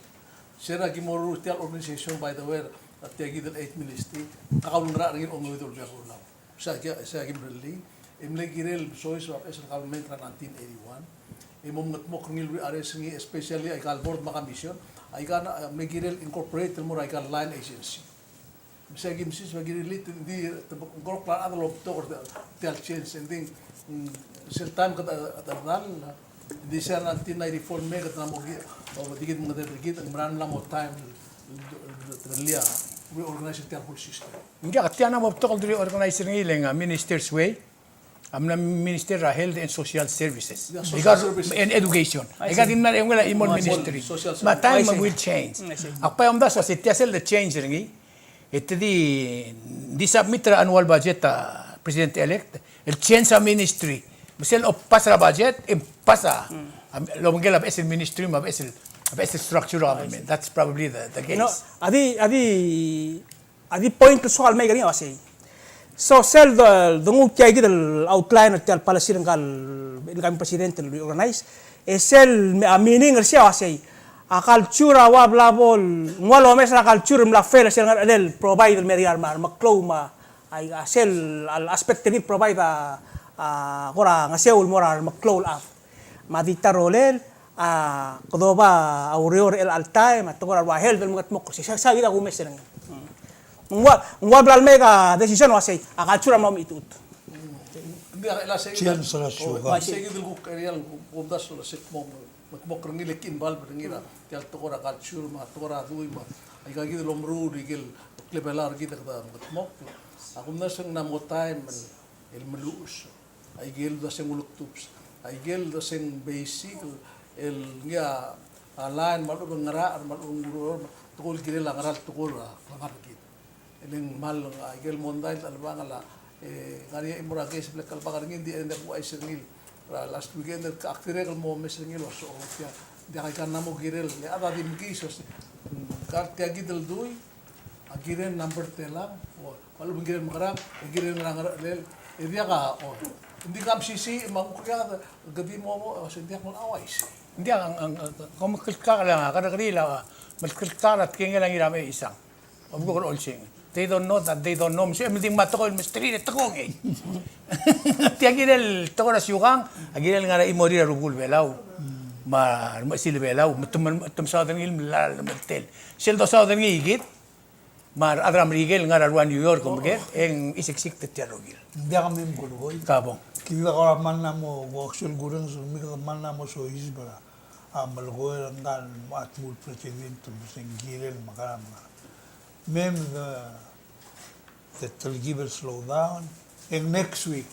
sera ki moru tel organization by the way at tiagi del 8 ministry akaun ra ngil ongo itu dia ko law sa ki brelli imle girel sois of es government 1981 imom ngatmok ngil ri ares ngi especially ay kal board ma commission ay kana megirel incorporate mo ay kan line agency bisa gimsis magirel di ngorok plan adalo to tel change and thing sel time ka adal di sa 1994 mega na mo digit mo digit ang maran lang mo time relia we organize the whole system Hindi ka tiyan na mo to kaldri organizer ng ilang minister's way amna Minister of Health and Social Services and Education. Ika din na yung wala imon ministry. But time will change. Akpay amda sa sitiasel the change ringi. Ito di submit ra annual budget President-elect. El change sa ministry. Masel o pas ra budget, pasa. Lomangel ab esel ministry, ab esel structural government. That's probably the case. Adi point to soal may gani kasi. So sel dungu kaya gid outline at policy ng kami presidente organize sel meaning siya kasi culture wa blabol ngwalo mes na culture mla fair sel ngal provide meriar maklo ma ay sel al aspect ni provide kora nga seul moral maklo af madita rolel kodoba aurior el altime at kora wa health mga tmok siya sa gid ako mes lang Ngwa blal mega decision wase akaltura mo itut. Hindi ala sa Chiyan sa suga. Sige dil ko kayal bundas la sit mo makmok ngile kin bal ngira tial to kora culture ma to kora duy ma ay kagi dil omru digil klebelar gid da makmok akum na sang na mo time el melus ay gel da sing uluk tups ay gel da sing basic el ngia alain malu ngara malu ngurur tukul gile la ngara tukul langar kit eleng mal ay gel mondai talbang ala ngari imura ke seble kalpagar ngin di ende ku ay singil last weekend ka aktire kal mo mesingil so ya dia kan namo girel le ada dim kisos kartia gidel dui agiren number telang walau bengiren makarang agiren rangar lel dia ka hindi kam sisi mangkukya gadi mo sindiak mo awais Hindi ang kung makilka ka lang, kada-kadila, makilka at kaya lang irami isang. Of course, all sing. They don't know that they don't know. Siya, hindi matoko, misteri na takong eh. Tiya ginel, tako na siyukang, aginel nga na imori na rugul belaw. Sila belaw, matum southern hill, malalamantel. Sila do southern higit, adram rigel nga na ruan New York, kumagir, ang isiksik tatya rugil. Hindi kami mkulukoy. Kabong. Kita ko man na mo, waksul gurang sumi ka man na mo so isbara. Malgoy lang kan at mul president bising girel makaram nga. Mem the will slow down. And next week,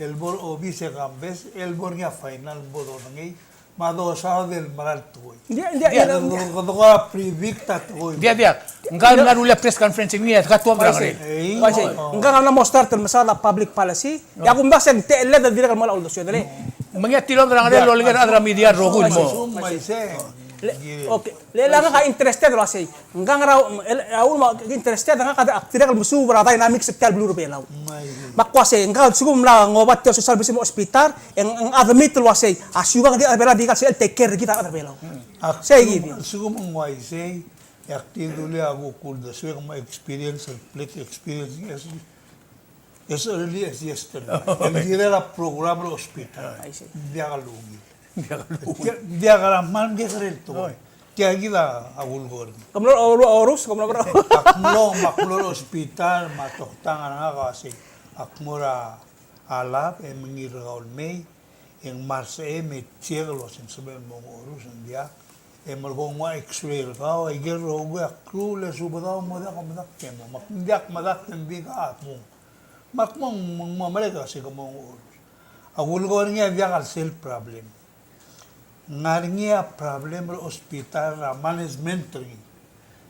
elbor obi se kambes, elbor nga final bodo nangi. Mado sa del maral tuoy. Hindi. Kado ka previcta tuoy. Dia. Engkau nga rula press conference ini at katwa berang rin. Kasi engkau na mo start masala public policy. Ya kung basen tele da dira mala uldo syo dali. Mga tilom berang rin loligan adra media rogul mo. Sumay se. Okay. Lela nga ka interested ra say. Engkau nga awul mo interested nga kada aktira kal musu berata dynamic sektal blue rupelaw. Makwase engkau sugum la ngobat sa service mo hospital ang other middle wasay asyuga di abela di ka sel take care kita other belaw. Say gidi. Sugum ngwai se. Active dulu aku kurda so yung experience as early as yesterday. Hindi na program ng hospital. Dia kalungi. Dia kalaman dia kerel tu. Kaya kita agul gor. Kamlo orus kamlo bro. Maklo hospital matoktangan nga kasi akmura alap mengirgaul May yang Marse me tieglo sin saber mo orus dia. Malgong wa x-ray ka, ay gero wa krule subadaw mo da kamadak kemo. Makdiak madak tembi ka mo. Makmong mamaleka si kamong urus. Agul ko niya diak self problem. Ngarniya problem ro hospital ra management ring.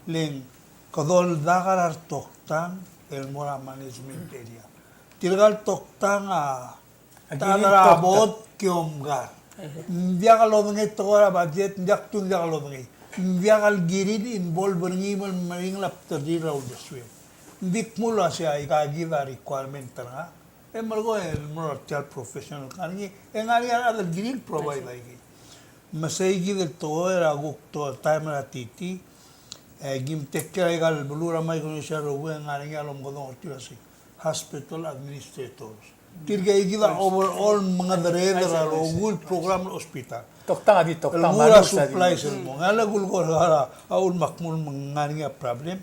Ling kadol dakarar toktang el mora management area. Tirgal toktang tanara abot kiomgar. Dia kalau mengenai tokora budget, dia kalau mengenai, dia kalau girid involve beringi mering lap terjadi raul deswe. Dik mula saya ikaji da requirement terang, mergo child professional kan ni, engari ada girid provide lagi. Masai girid tokora guk to time ratiti, gim tekkera igal belura mai konisha rogu engari alom godong ortirasi, hospital administrators. Tirga kita overall mga dareda rogul program ng hospital. Toktang adi toktang mura supply sa mo. Ngala gul ko aul makmul mangani problem.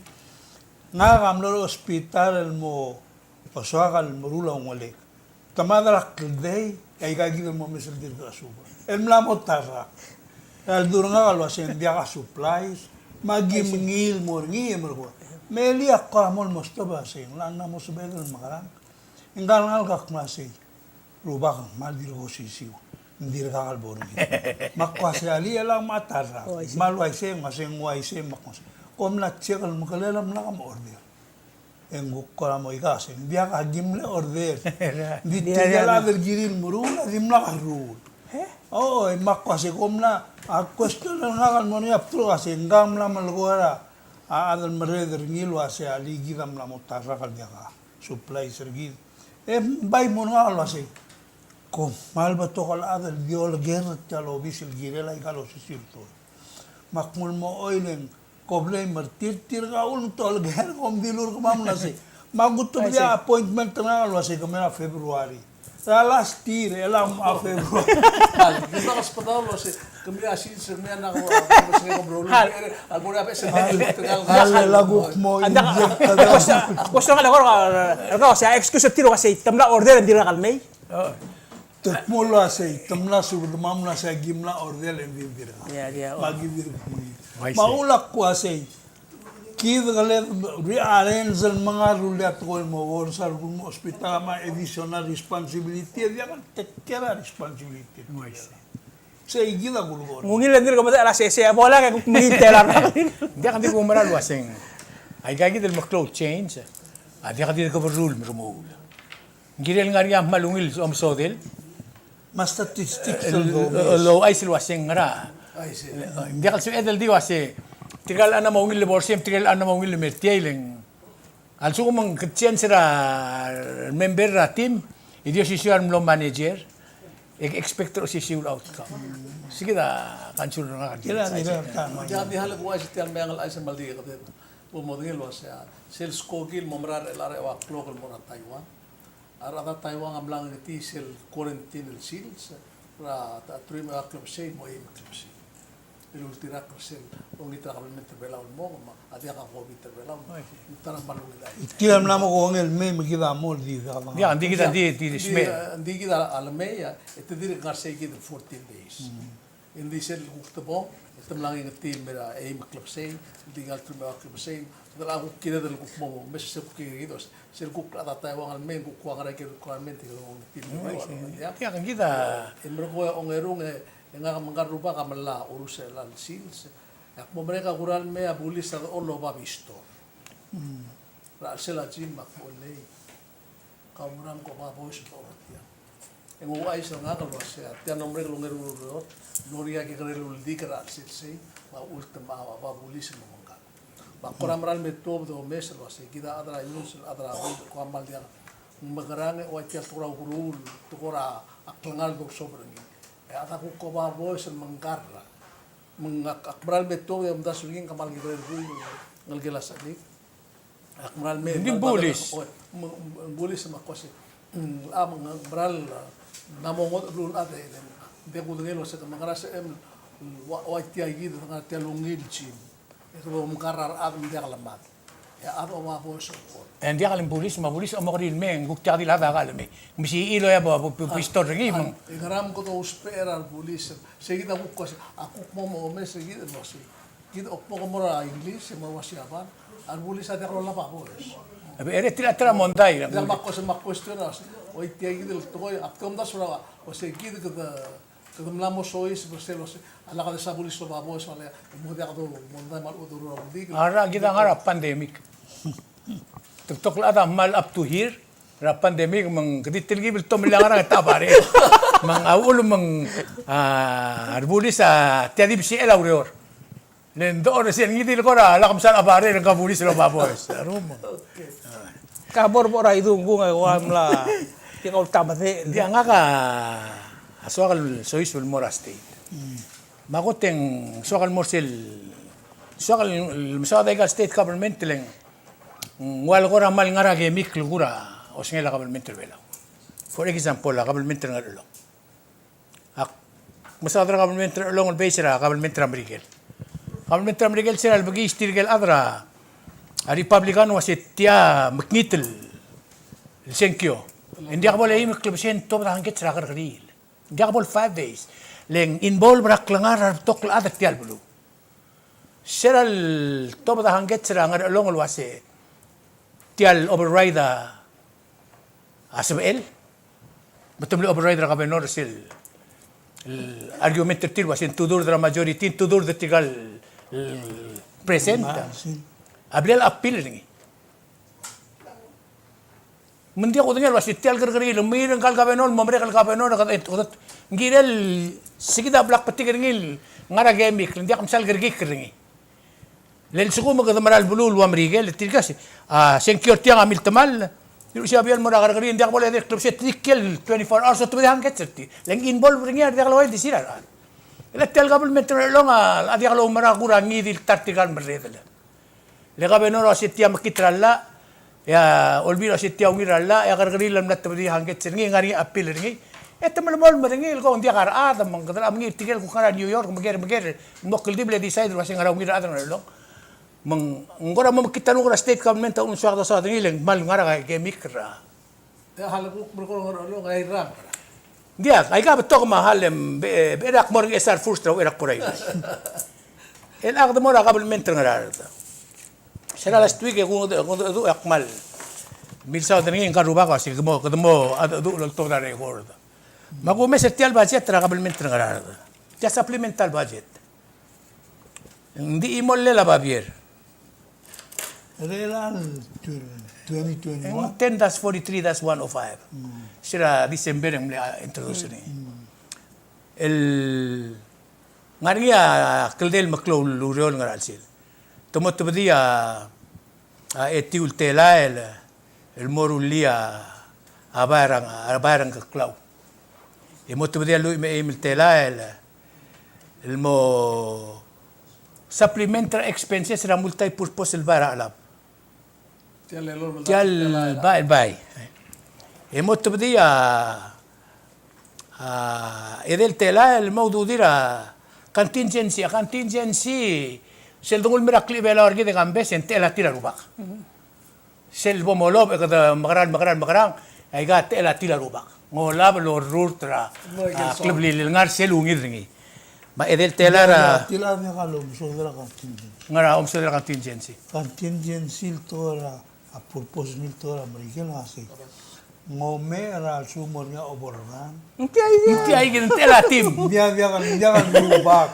Nga kamlo hospital mo paswakal marula ngole. Tamadrak day ay kagil mo misal dirga suba. El mlamo tarra. Al duranga kalwasen dia ka supplies magimngil mo ngi mo. Meli akamol mostaba sing lang na mo subedel makarang. Inggal kak masih rubah mal dirgo sisiu dirga kalbor makwase ali lang matarra mal waise masing waise makwas kom na chekal mukalelam na kam order enguk kola mo igase dia ka gimle order di tigala der girin murula dimla karul makwase kom na a question na kan mo ni aptro kasi ngam la malgora adal mereder ngilo ase ali gidam la motarra kal dia supply sergid bay mo nga alwasay. Kung mahal ba to kala adal, biol gerra talo bisil girela ikalo sisilto. Makmul mo oilen, koblay martir-tir ka ulong to alger, kung dilur ka mamnasi. Maguto dia appointment na alwasay kami na February. Sa last year, elam February. Kita kas padalo si kami asin sa niya na ko sa ko bro. Agora pa sa laguk mo inject ka. Gusto ka lang sa excuse tiro kasi tamla order hindi na kalmay. Tukmula say tamla subud mamna sa gimla order hindi dira. Yeah. Magibir. Maulak ko say Kid galet rearrange ang mga rulet ko mo or sa hospital ma additional responsibility dia kan take care responsibility. Sa igila gulgor. Ngungil landir ko mata ala sese bola kay kumitelar. Hindi ka di ko maral wasing. Ay kaya del maklo change. Adi ka di ko rule mi remove. Ngirel nga riya malungil om sodel. Mas statistics Lo ay silwasing ngara. Ay, si. Hindi ka si edel di wasi. Tigal ana maungil le borsim, tigal ana maungil le mertiailing. Also kung mang kitchen sira member ra team, idio si siya lo manager, expect si siya outcome. Sige da kansul nga Kira ni kansul. tama. Jadi hal ko ay tiyan mengal ay sa maldi ka din. Bumodingil was ya. Sales kogil momrar elare wa local mo na Taiwan. Arada Taiwan am lang ti sel quarantine sales. Ra ta trim wa club say mo im club say. Ilultira ko sel ong itra ka men terbelaw mo ma adia ka ko terbelaw. Tarang malungil ay. Kilam namo ko ngel me magida mo di ka Di andi kita di smell. Hindi kita alamaya, ito din nga say kita 14 days. Hindi sila kukta po, ito lang yung team mera ay club say, hindi nga ito mga club say. Dala ako kita dala kuk mo, mes sa kukiri ito, sila kuk ata tayo ang almen, kukwa ka rin kaya requirement ng team mera. Di akan kita. Imro ko ang erong nga mangkarupa ka mala urus sa lan sils. Ak mo mereka kuran me abulis sa olo ba bisto. Ra sila jim makole. Kamuram ko pa po sa orat yan. Ang uway sa nga kalwa siya. Tiyan nombre ko ngeruro. Noria ki karelo di kara silse. Ma ultima ba bulis mo mangka. Ba koramral me to do mes lo se kita adra yus adra ko amal dia. Magarane o tiya tura urul tukora aklangal do sobrengi. Ata ko ko ba boy sa mangkarra. Akbral me to yung dasulingin kamal kita ngal gelas ni. Akbral me Hindi bulis. Bulis sama ko si amang bral namongot rul ate de ko ngelo sa mangara sa wa tiya gid nga telungil chim ito mo karar adam dia kalamat ya ato ma po so ko Hindi akan bulis, mabulis ang makarin meng gukta di lava kalame. Misi ilo ya ba pistor ringi mong. igaram ko to spera bulis sige ta ko ako mo mes sige mo si gid ok mo mo ra english mo wasiapan al bulis ate ko la pa po Abi ere tira monday. Yang makko sa question as o tiya gid to ko akom da sura o se gid que mlamo sois Bruselos ala ka sa bulis so babo so ala mo dia ko monday mal uduro di Ara kita ngarap pandemic. Tuktok la mal up to here. Ra pandemic mang kaditil gibil to milangarang tabare. Mang aulo mang arbulis sa tiadi bisi elaurior. Len do ora siya ngidil ko ra ala kamsan abare ng kabulis lo babos. Arumo. Kabor po ra idung bunga ko amla. Ti ka utama te. Di nga ka aswakal soisul mora state. Makoteng swakal morsil swakal misada ka state government leng wal ko ramal ngara ge mikl gura o ngela government vela. For example, la government ngalo. Ak misada government long beisera government American. Government American sira bagi istirgel adra a republicano wasetia maknitel senkyo. Hindi ka boleh club sen to ba hangkit sa karil. Hindi ka boleh 5 days. Leng involve rak langar tok la adat tial bulu. Seral to ba hangkit sa ngar long wase tial override asbel. Betul override ka benor sil. Argument tertil wasin tudur dra majority tudur de tigal present. Abril appeal ringi. Menti ako tinggal wasit tial kerkeri lumiran kal kabenon mamre kal kabenon kat ngirel sikida black pati keringil ngara gemik hindi ako misal kergi keringi lel suku magdamaral bulul wa mrigel tilkas security ang amil tamal siya biyan mo na kerkeri hindi ako boleh club set tikel 24 hours to hang ketserti leng involve ringi ada kalau di sira electoral government long adi kalau mara kurang ngidil taktikal merdeka le kabenon wasit tiam kitralla ya olbiro si tiaw ngiralla ya kargarilam na tawdi hangget sirngi ngari appeal ringi eto malmol maringi ko ndi kar adam mang kadal amngi tigel ko kara New York mager mokil dible decide wasi ngaraw ngira adam lo mang ngora mo makita no state government un swakto sa ngileng mal ngara kay mikra ya hal ko ko lo ngay ram dia ay ka betok mahalem berak morg esar frustra erak kuray el agdo mo ra government ngara Sira last week kung adu akmal. Milsa dringi karuba ko si kemo adu to da record. Magume setial budget tra government ngarar. Ya supplemental budget. Hindi imolle la babier. Real 2021. 10-43-105. Sira December ang introduce ni. El ngaria keldel maklo luriol ngaral sil. Tomot dia etiul tela el morulia abarang kaklau. Emot dia lu emil tela el mo supplementary expenses ra multi-purpose el bara alap. Tial bay. Emot dia edel tela el موضوع dira contingency sel dungul mirakli bela orgi de gambe sente la tira rubak sel bomolob kada makaran ay ga tela tira rubak ngolab lo rurtra klub lil ngar sel ungir ringi ma edel tela ra Tila niya kalom, so dala contingency. ngara om sel contingency Contingency to ra, a purpose nil to ra, marikil nga si. Ngome ra sumor niya oboran. inti ay gin tela tim Dia kan lubak.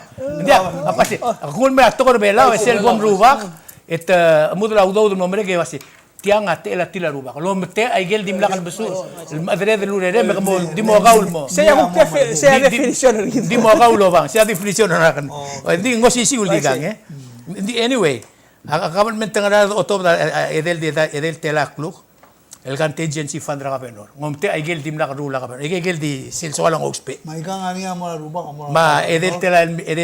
dia apa sih kung may atokor bela sel bom rubak et mudla udo no mere ke wasi tiang ate la tila rubak lo mete ay gel dim lakal besu el madre de lurere me como dimo gaul mo Saya definition dimo gaul lo bang sea definition na kan di ngosi si ul digang anyway government ngara otob edel tela kluk el contingency fund ra kapenor ngomte ay gel dim lakal rula kapenor ay gel di sil soalang oxpe May ka nga niya mo lubak mo. ma edel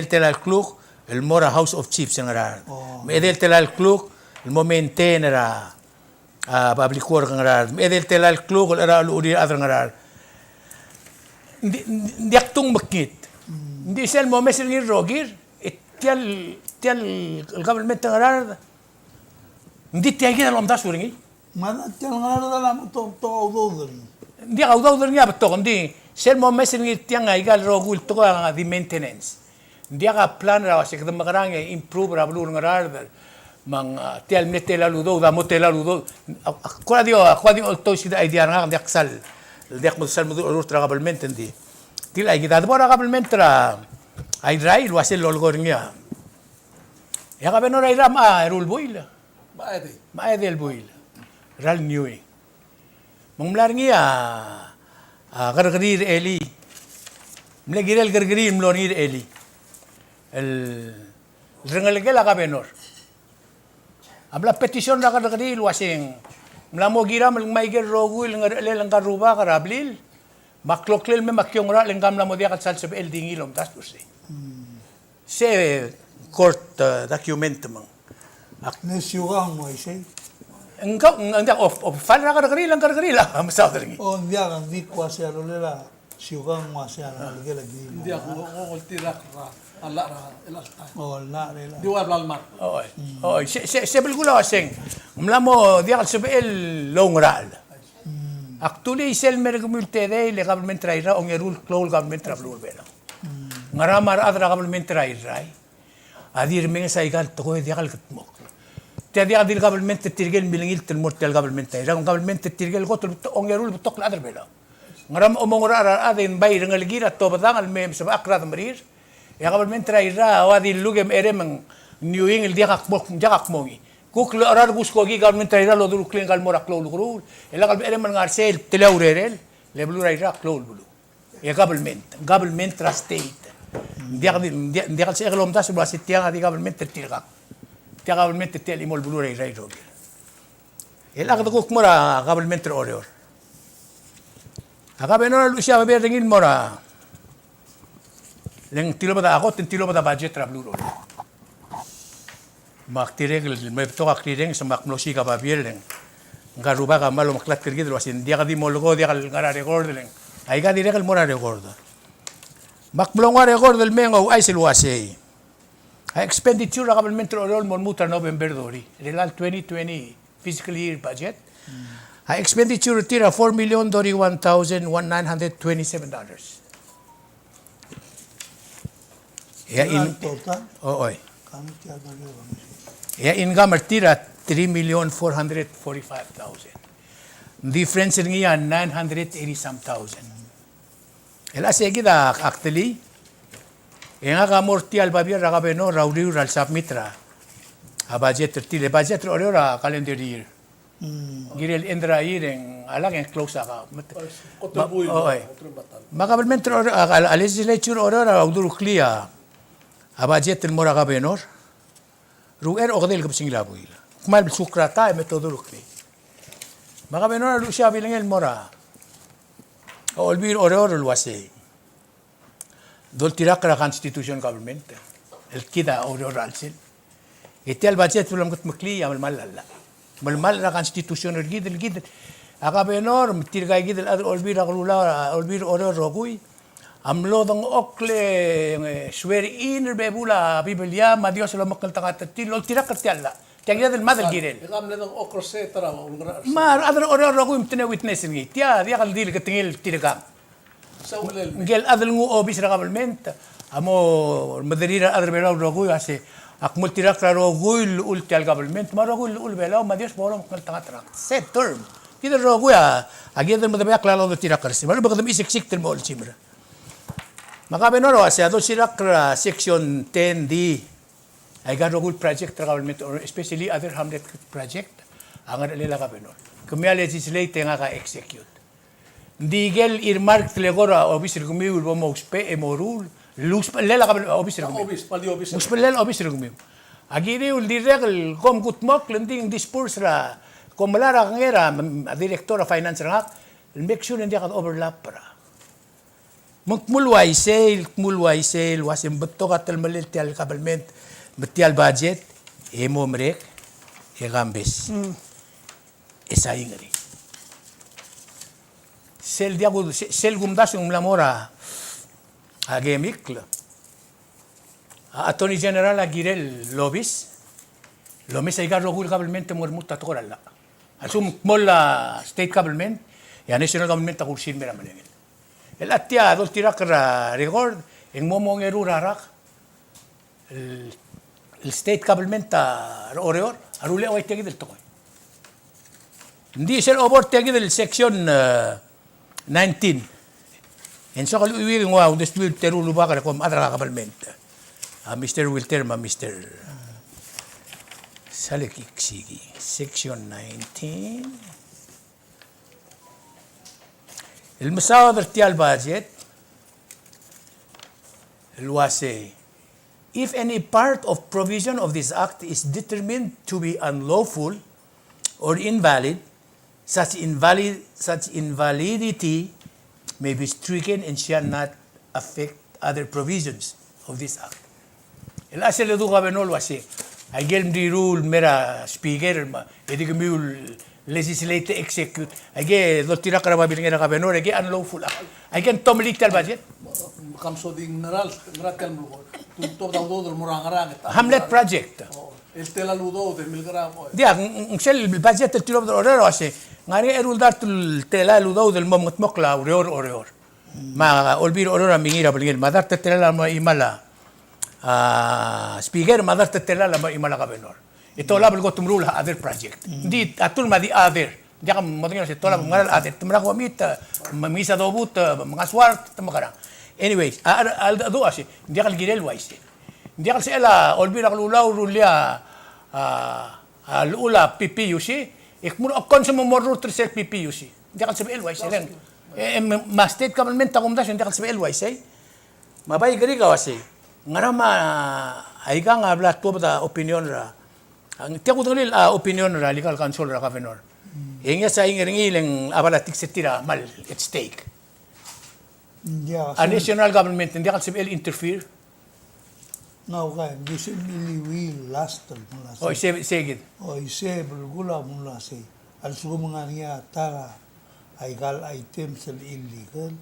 tela el kluk el mora house of chiefs ngara edel tela el kluk el momente ra public work ngarar edel tela el kluk era uri adra ngarar ndi aktung makit ndi sel mo mesel ngir rogir tial el government ngarar ndi tiagi dalam das uringi Mana tiyan nga na dalam to udo dali. ndi audaw nga betok ndi sel mo mesel ngir tiang ay gal rogul to nga di maintenance ndi ka plan ra wasi kadam makarang improve ra blur ngarar mang tial metela ludo da motela ludo kwa dio to sida idea nga ndi aksal dik mo sal mo ultra government ndi til ay kita bora government ra ay rai lo asel lolgor nga ya ka benora iram rule boil Baede. ma del boil ral new mang mlar nga gargarir eli mlegirel gargarir mlonir eli el rengalgela ka benor Abla petition na kadagri wasing mlamo gira malmaiger rogul lang karuba karablil makloklel me makyong ra lengam lamo dia katsal sa el dingilom tas tusi se court document mang Nesyugang mo isay. engkau enggak of fan ra kadagri lang masaw dringi O dia kan di kwa siya lolela. Siyugang mo siya na lagi. Hindi ako tirak ra. Ala ra. Elalta. O la lela. Di wa blalmat. oy se belgula wasing mlamo dia katsal sa el longral actually sel mergumulte de le government traira on rule close government travel bela ngaramar adra government traira adir men sa igal to ko dia kal katmo te dia adir government tirgel milingil tel mortel government traira government tirgel ko on rule tok la adra bela ngaram omongora adin bay rengal gira to badang al mem sa akrad marir ya government traira wa di lugem erem new england dia kakmo kuk lo arar gus ko gi government traira lo dulu kling kal mora klol gurul ela kal erem ngar sel teleurerel le blu raira klol bulu ya government trust state dia kal seglom tas ba sitia di government tirga tia government tel imol blu raira ro ela ka kuk mora government order aga benor lu siya be ringin mora leng tilo bada ako tilo bada budget tra blu ro maktireng may to aktireng sa maknosi ka babiereng garuba ka malo maklat kirgid wasin dia ka di molgo dia ka ngara record leng ay ka dire kal mora record makmlonga record del mengo ay silwase ay expenditure ka government role mon muta November dori relal 2020 fiscal year budget ay expenditure tira 4,000,000 dori $1,927 ya in Total. oy Kami tiyaga. ya income tira 3,445,000. Difference rin yan, 980 some thousand. Ela sige da actually, nga ka mortial babir rakabeno rauri ral submitra. A budget tile budget ora calendar year. Girel endra ireng alang en close ka. Kotobuil, Oy. kotobuil. Makabalment a legislature ora uduru clear. A budget mora kabenor. Ruer ogdel kapsing labuil. Kumal sukrata e metoduru kli. Makabenor lu siya bilang el mora. Olbir ore luase. Dol tirak la constitution government. El kida ore alsil. Iti al budget ulam kut mukli amal malalla. Mal la constitution el gidel. Akabenor tirgay gidel olbir aglula olbir ore rogui. Amlo dang okle swear in bebula biblia ma Dios lo makal tangat tilol tirak katalla. Tiagya del madal girel. Ikam na ng okrose tara ulgra. Ma adar ore rogu imtene witness ngi. Tia dia kal dil katingil tirgam. Sa ulel. Gel adal ngu obis rakabalment. Amo madarira adar belaw rogu ase akmul tirak rogu ul tial gabalment. Ma rogu ul belaw ma Dios bolong makal tangat rak. Set term. Kita rogu ya agya del madabaya klalo do tirak karsi. Malo bakadam isik termo ul chimra. Makabenoro ase ado sirak section 10D. Ay garogul project government or especially other hamlet project ang nila kabenor. Kumya legislate nga ka execute. Digel earmark tlegora obis gumiul bo mouspe e morul lus lela ka obis gumiul. Obis, pali obis. Mus lela obis gumiul. Agiri ul direk kom gutmok lending disperse ra komlara ngera director of finance ra make sure hindi ka overlap para. Mulway sale wasim beto katal malil tial kabalment betial budget emo merek e gambes esa ingri sel diago sel gumdas yung lamora agemik attorney general agirel lobis lomis ay garogul kabalment murmuta to koralla asum molla state government ya national government ta kursin mera malengel el atia dol tirak record en momong erurarak el state government oreor arule o tegi del tokoy hindi sel obor tegi del section 19 en so kalu iwi ngwa undes wil teru luba ka kom adra government Mr. Wilter ma Mr. Salekik sigi section 19 المساواة ارتيال budget الواسي if any part of provision of this act is determined to be unlawful or invalid, such invalidity may be stricken and shall not affect other provisions of this act. El asel edu gabinol wasi. Ay gelm di rule mera speaker ma edi gemiul legislate execute. Ay ge do tira karaba bilingera gabinol ay ge unlawful. Ay gen tomlik tal budget. Kamso ding naral kan mo. Tunto daw do murang-arang ita. Hamlet project. El tela ludo de milgram. Dia ngshel budget el tilo do orero ase. Ngari erul datul tela ludo del momot mokla oreor. Ma olbir orora mingira bilingel madar tela ma imala. Speaker madar tetela la imala kabenor. Ito label ko tumrula other project. Di atul ma di other. Dia kam modingin sa tola ngal other. Tumra ko mit mamisa dobut mga swart tamakara. Anyways, al do asi. Dia kal girel wise. Dia kal sela olbir aklulaw rulia alula PPUC. Ikmur konsumo morur tresel PPUC. Dia kal sabel wise lang. Ma state government takumdas dia kal sabel wise. Mabay gari ka wase. Ngarama aiga nga bla to da opinion ra ang tiako dalil opinion ra legal counsel ra governor ingya sa ingileng abalatik setira mal at stake Yeah, a national government hindi kan sibil interfere now kay bisin will last mula o sige o ise bulgula mula si al mga niya tara ay gal items illegal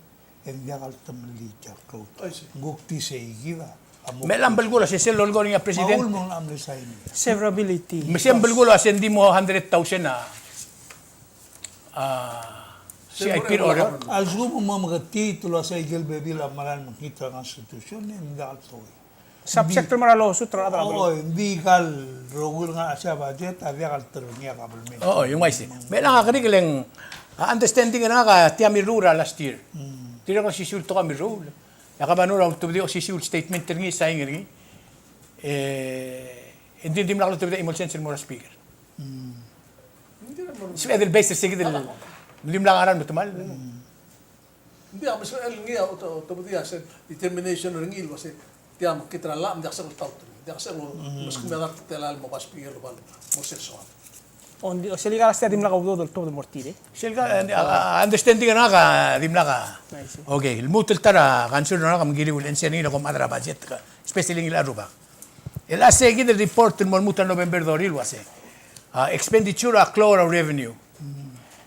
and yakal tamli chakot gukti sa igiba melam belgulo si sel lolgo nga president Maul mong amli sa inyo. Severability. mesem belgulo as hindi mo 100,000 na CIP order Al sumo mga titulo sa igil bebila maran makita ng institusyon ni mga altoy. subsector mara lawsuit tra tra. Oo, hindi kal rogul nga siya budget, abi kal terungnya government. Oo, yung may may lang ka rin understanding nga ka tiami rura last year. Tira ko sisul to kami rule. Yakabanura to the sisul statement ringi sa ringi. Hindi dim lang to the emulsion mo speaker. Hindi naman. So other basis sige dim lang aran mo tumal. Hindi ako mas ngi auto dia sa determination ringi was tiam kitra la mdak sa tawt. Dia sa mas kumadak telal mo pas speaker bal mo session. On di osili ka sta dim la kaudo del todo mortire. Silka understanding nga ka dim lang ka. Nice. Okay, ilmutul tara kansur na ka magili ulen siya nino kung madra budget ka. Especially ng aruba. El ase gid report mo mutan November doril wase. Expenditure a clora revenue.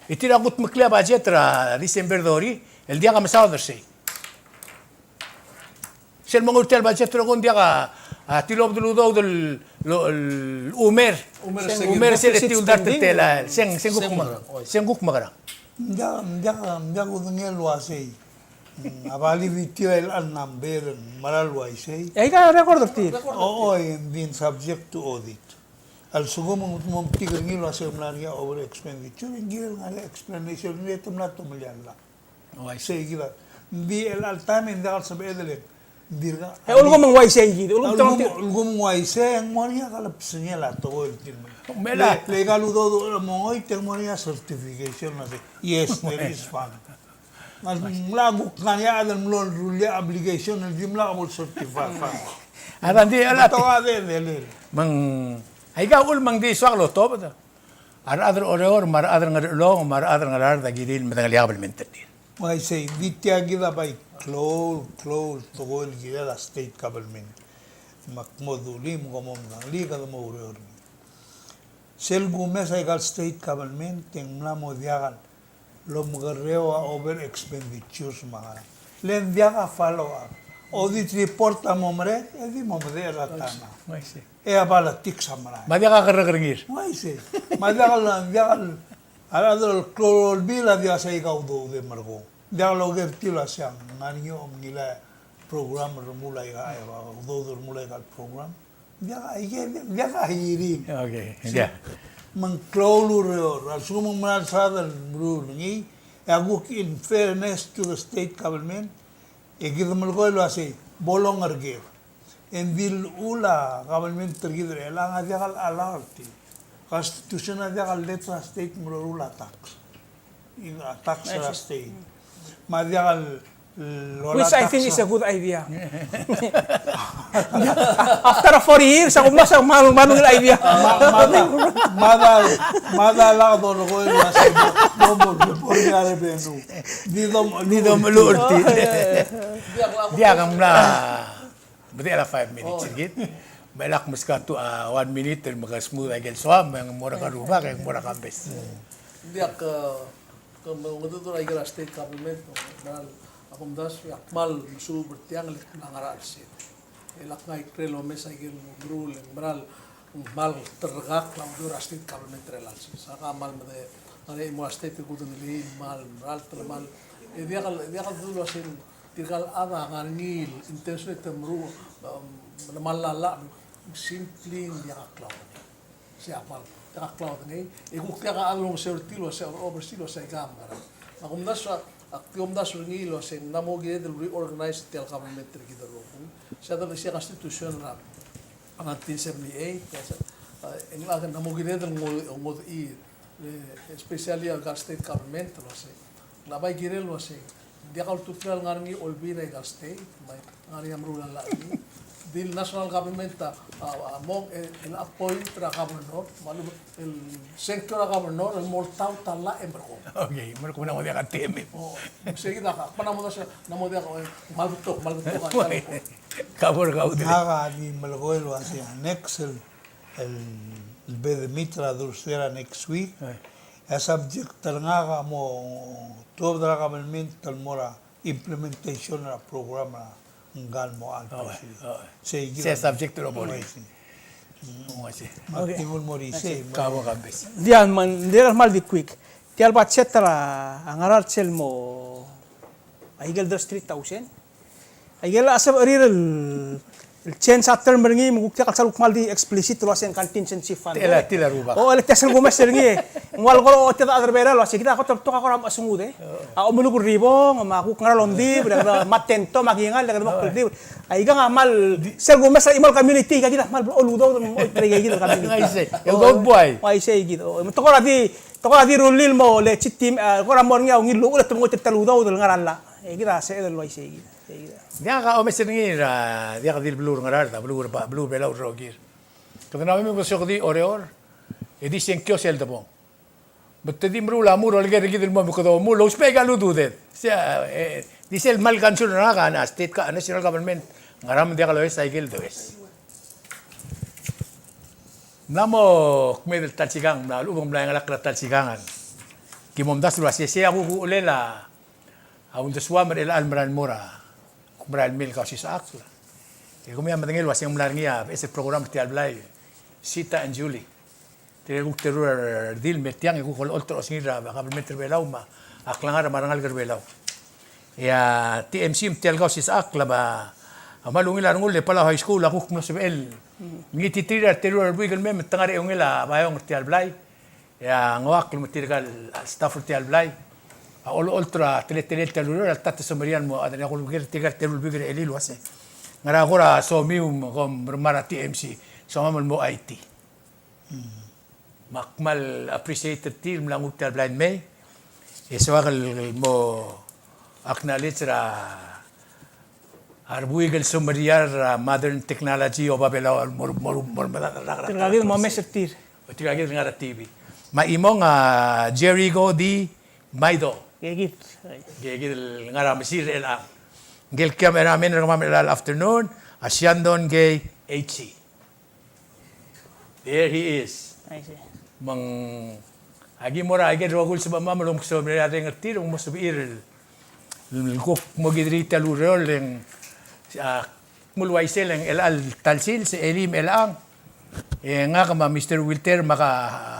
Itira gut maklia budget ra December dori el dia ka masawder say. Sel mga hotel budget ra kon dia ka tilob duludo del umer. Umer sel ti udar tela sen guk magara. Ndia udungel wase. Abali vitio el al number maral wase. Ay ka record tir. Oo, been subject to audit. Al sugo mong tigil ngilo sa mlaria over expenditure, ngilo nga explanation nito na tumulyan la. Okay. Say gila. Di el al time hindi al sabi edelen. Di nga. Ay ulgo mang wai say gid. Ulgo tama tir. Ulgum waise ang moria kalapsnya la to el tilma. Mela. Legal udo mo oy ter moria certification na yes, there is fun. Mas mlago kanya adal mlon rulia obligation el jumla amul certify fa. Aran di alat. To ade Mang ay ka ul mang di swak lo to ba. Ar adar or mar adar ngar lo mar adar ngar da gidil madagal yabal mentir. I say, vitya gila by close to go gila la state government. Makmoduli mo komom na liga mo urior. Sel gumes ay gal state government ting na mo diagal lo magareo over expenditures mga. Len diaga follow up. Audit report mo mre, edi mo mre ratana. May si. E abala tik samara. Madya ka karagringir. May say, madagal aladol klorol bila dia sa ikaw do de margo. Dia lo gertila siyang nanyo nila program mulai ka do mulai ka program. Dia ka hirin. Okay. Yeah. Mang klorol al sumong manal sa dal bro ni aguk in fairness to the state government. Egid mulko lo asi bolong arge. En bil ula government tergidre elang dia kal alarti. Constitution na dia kal letra state murula tax. In tax sa state. Ma dia kal lola Which I tax think is a good idea. After 40 years, ako mas manong idea. mada la do ko la se do por ya rebenu. Dito malulti. Dia kam na. Berarti ala 5 minutes sigit. Balak mas ka to 1 minute maka smooth agel swam yang mura ka ruba kay mura ka bes. Hindi ka mga ay gara state government na akum das yakmal musu bertiang lik nangaral sit. Elak ngai krelo mes ay gel rule maral mal tergak la dura state government relal sit. Saka mal made mo state ko dili mal maral termal. Dia kal dulu asin tirgal ada ngangil intention temru malala simpling dia klaw. Siya mal kaklaw ngai ikuk ka along sa tilo sa oversilo sa kamera akum das akum das ngilo sa namo gid reorganize tel government gid ro sa dal siya constitution ra 1978 en la namo gid ngod i especially al state government lo sa labay girel lo sa dia kal tutorial ngarngi olbina gal state may ngari amrulan la del national government among el appoint tra governor malum el sector governor el mortal tala emberko Okay, mura ko na mo dia ka teme. seguida ka panamo da namo dia malbutok Kabur ka udili. Haga di malgoel wasi next el be de mitra dulcera next week. A subject talnga mo to the government talmora implementation of program ngal mo al Say subject to body. Mo si. Matimul morise Kawo ka bes. Diyan man, diyan mal di quick. Tial bat setra angaral sel mo. Aigel the street 1000. Aigel asab arirel El chen sa term ringi mugukti kalsal ukmal di explicit lo sen contingency fund. Tila rubak. Oh, el tesel gumes ringi. Ngwal goro o tita adar bera lo sikita ko to ka koram asungude. A omulu ko ribo ngama ku ngaralondi bida matento magingal daga makkuldi. Ay ga mal sel gumes sa imal community ka kita mal oludo mo trege gitu community. Ngaise, yung gogboy. Wai say gitu. To ko di rulil mo le chitim ko ramor nga ngilu ulat mo titaludo dal ngaralla. E kita se del wai say gitu. Dia ka omes ringi dia ka dil blur ngarar da blur bela rogir. Kada na mi ko di oreor. E di sen kyo sel da bon. But di mrula muro le gere gidil mo ko do mo lo spega lu dudet. Sia di sel mal kansul na ka na state ka national government ngaram dia ka lo cycle do es. Namo kmedel talsigang na lubong mlayang alak talsigangan. Kimom das lo siya ko ulela. Awun deswa el almaran mora. Kumral mil kasi sa akla. Kung may matangil was yung mlarngia ese program ti alblay Sita and Julie. Tinaguk terror deal metiang ko kol otro singira kabel belaw ma aklangar marangal gerbelaw. Ya TMC mtialgaw si sa akla ba amalungil arungul le pala high school ako kung sabel. Ngiti tira terror bigel mem tangari ungila bayong ti alblay. Ya ngawak lumitirgal staff ti alblay. All ultra tele telur al tata somarian mo adan ako lugir tigar telur bigir elil wase ngara gora so mium kom marati MC so mamal mo IT makmal appreciated team lang utal blind may iswag mo acknowledge ra arbuigal somariar modern technology o babela mor Tingagi mo mesetir. tingagi ngara TV maimong Jericho di Maido Gigit. Gigil nga misir el ang. Gil camera men el afternoon asyandon gay HC. There he is. I see. Mang agi mora agi rogul sa mama malum so mi ate ngerti mo subir kuk mo gidrita lurol leng mulway seleng el al talsil si elim el ang. Nga kama Mr. Wilter maka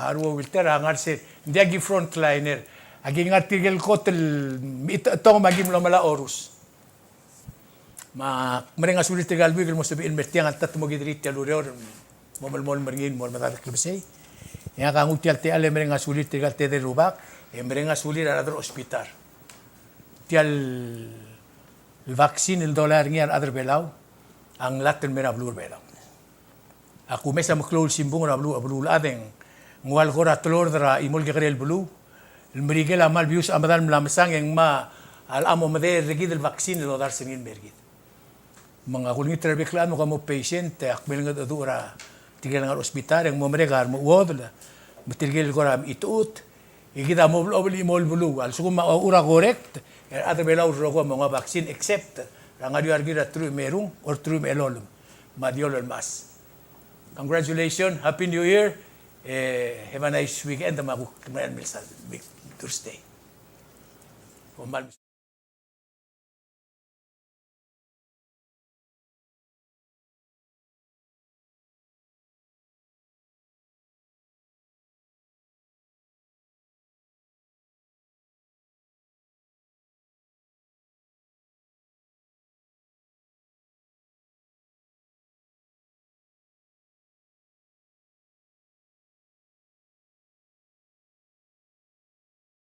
Harwo Wilter angar se diagi frontliner. Agi nga tigil kotel ito magim lo mala orus. Mereka sulit tinggal bigil mo sabihin mertiang at mo gidrit ya lureur mol meringin mol mata klubsay. Ya kang utial te ale mereka sulit tinggal te de rubak mereka sulit ada hospital. Tial vaksin el dolar ngian adar belaw ang latin mera blur belaw. Aku mesa maklul simbung ra blue adeng ngwal gora tlor dra imol gigrel blue. المريجل عمال بيوس أمدان ملامسان yang ma alamo made regid el vaccine lo dar singin bergit mga kulngi trebeklan mo kamo patient akmel nga dura tigel nga ospital yang mo meregar mo wodla matilgel gora itut igida mo obli mol bulu al sugma ura correct other belaw ro mga vaccine except nga di argira true merung or true melolum madiol mas congratulations, happy new year. Have a nice weekend. Thursday.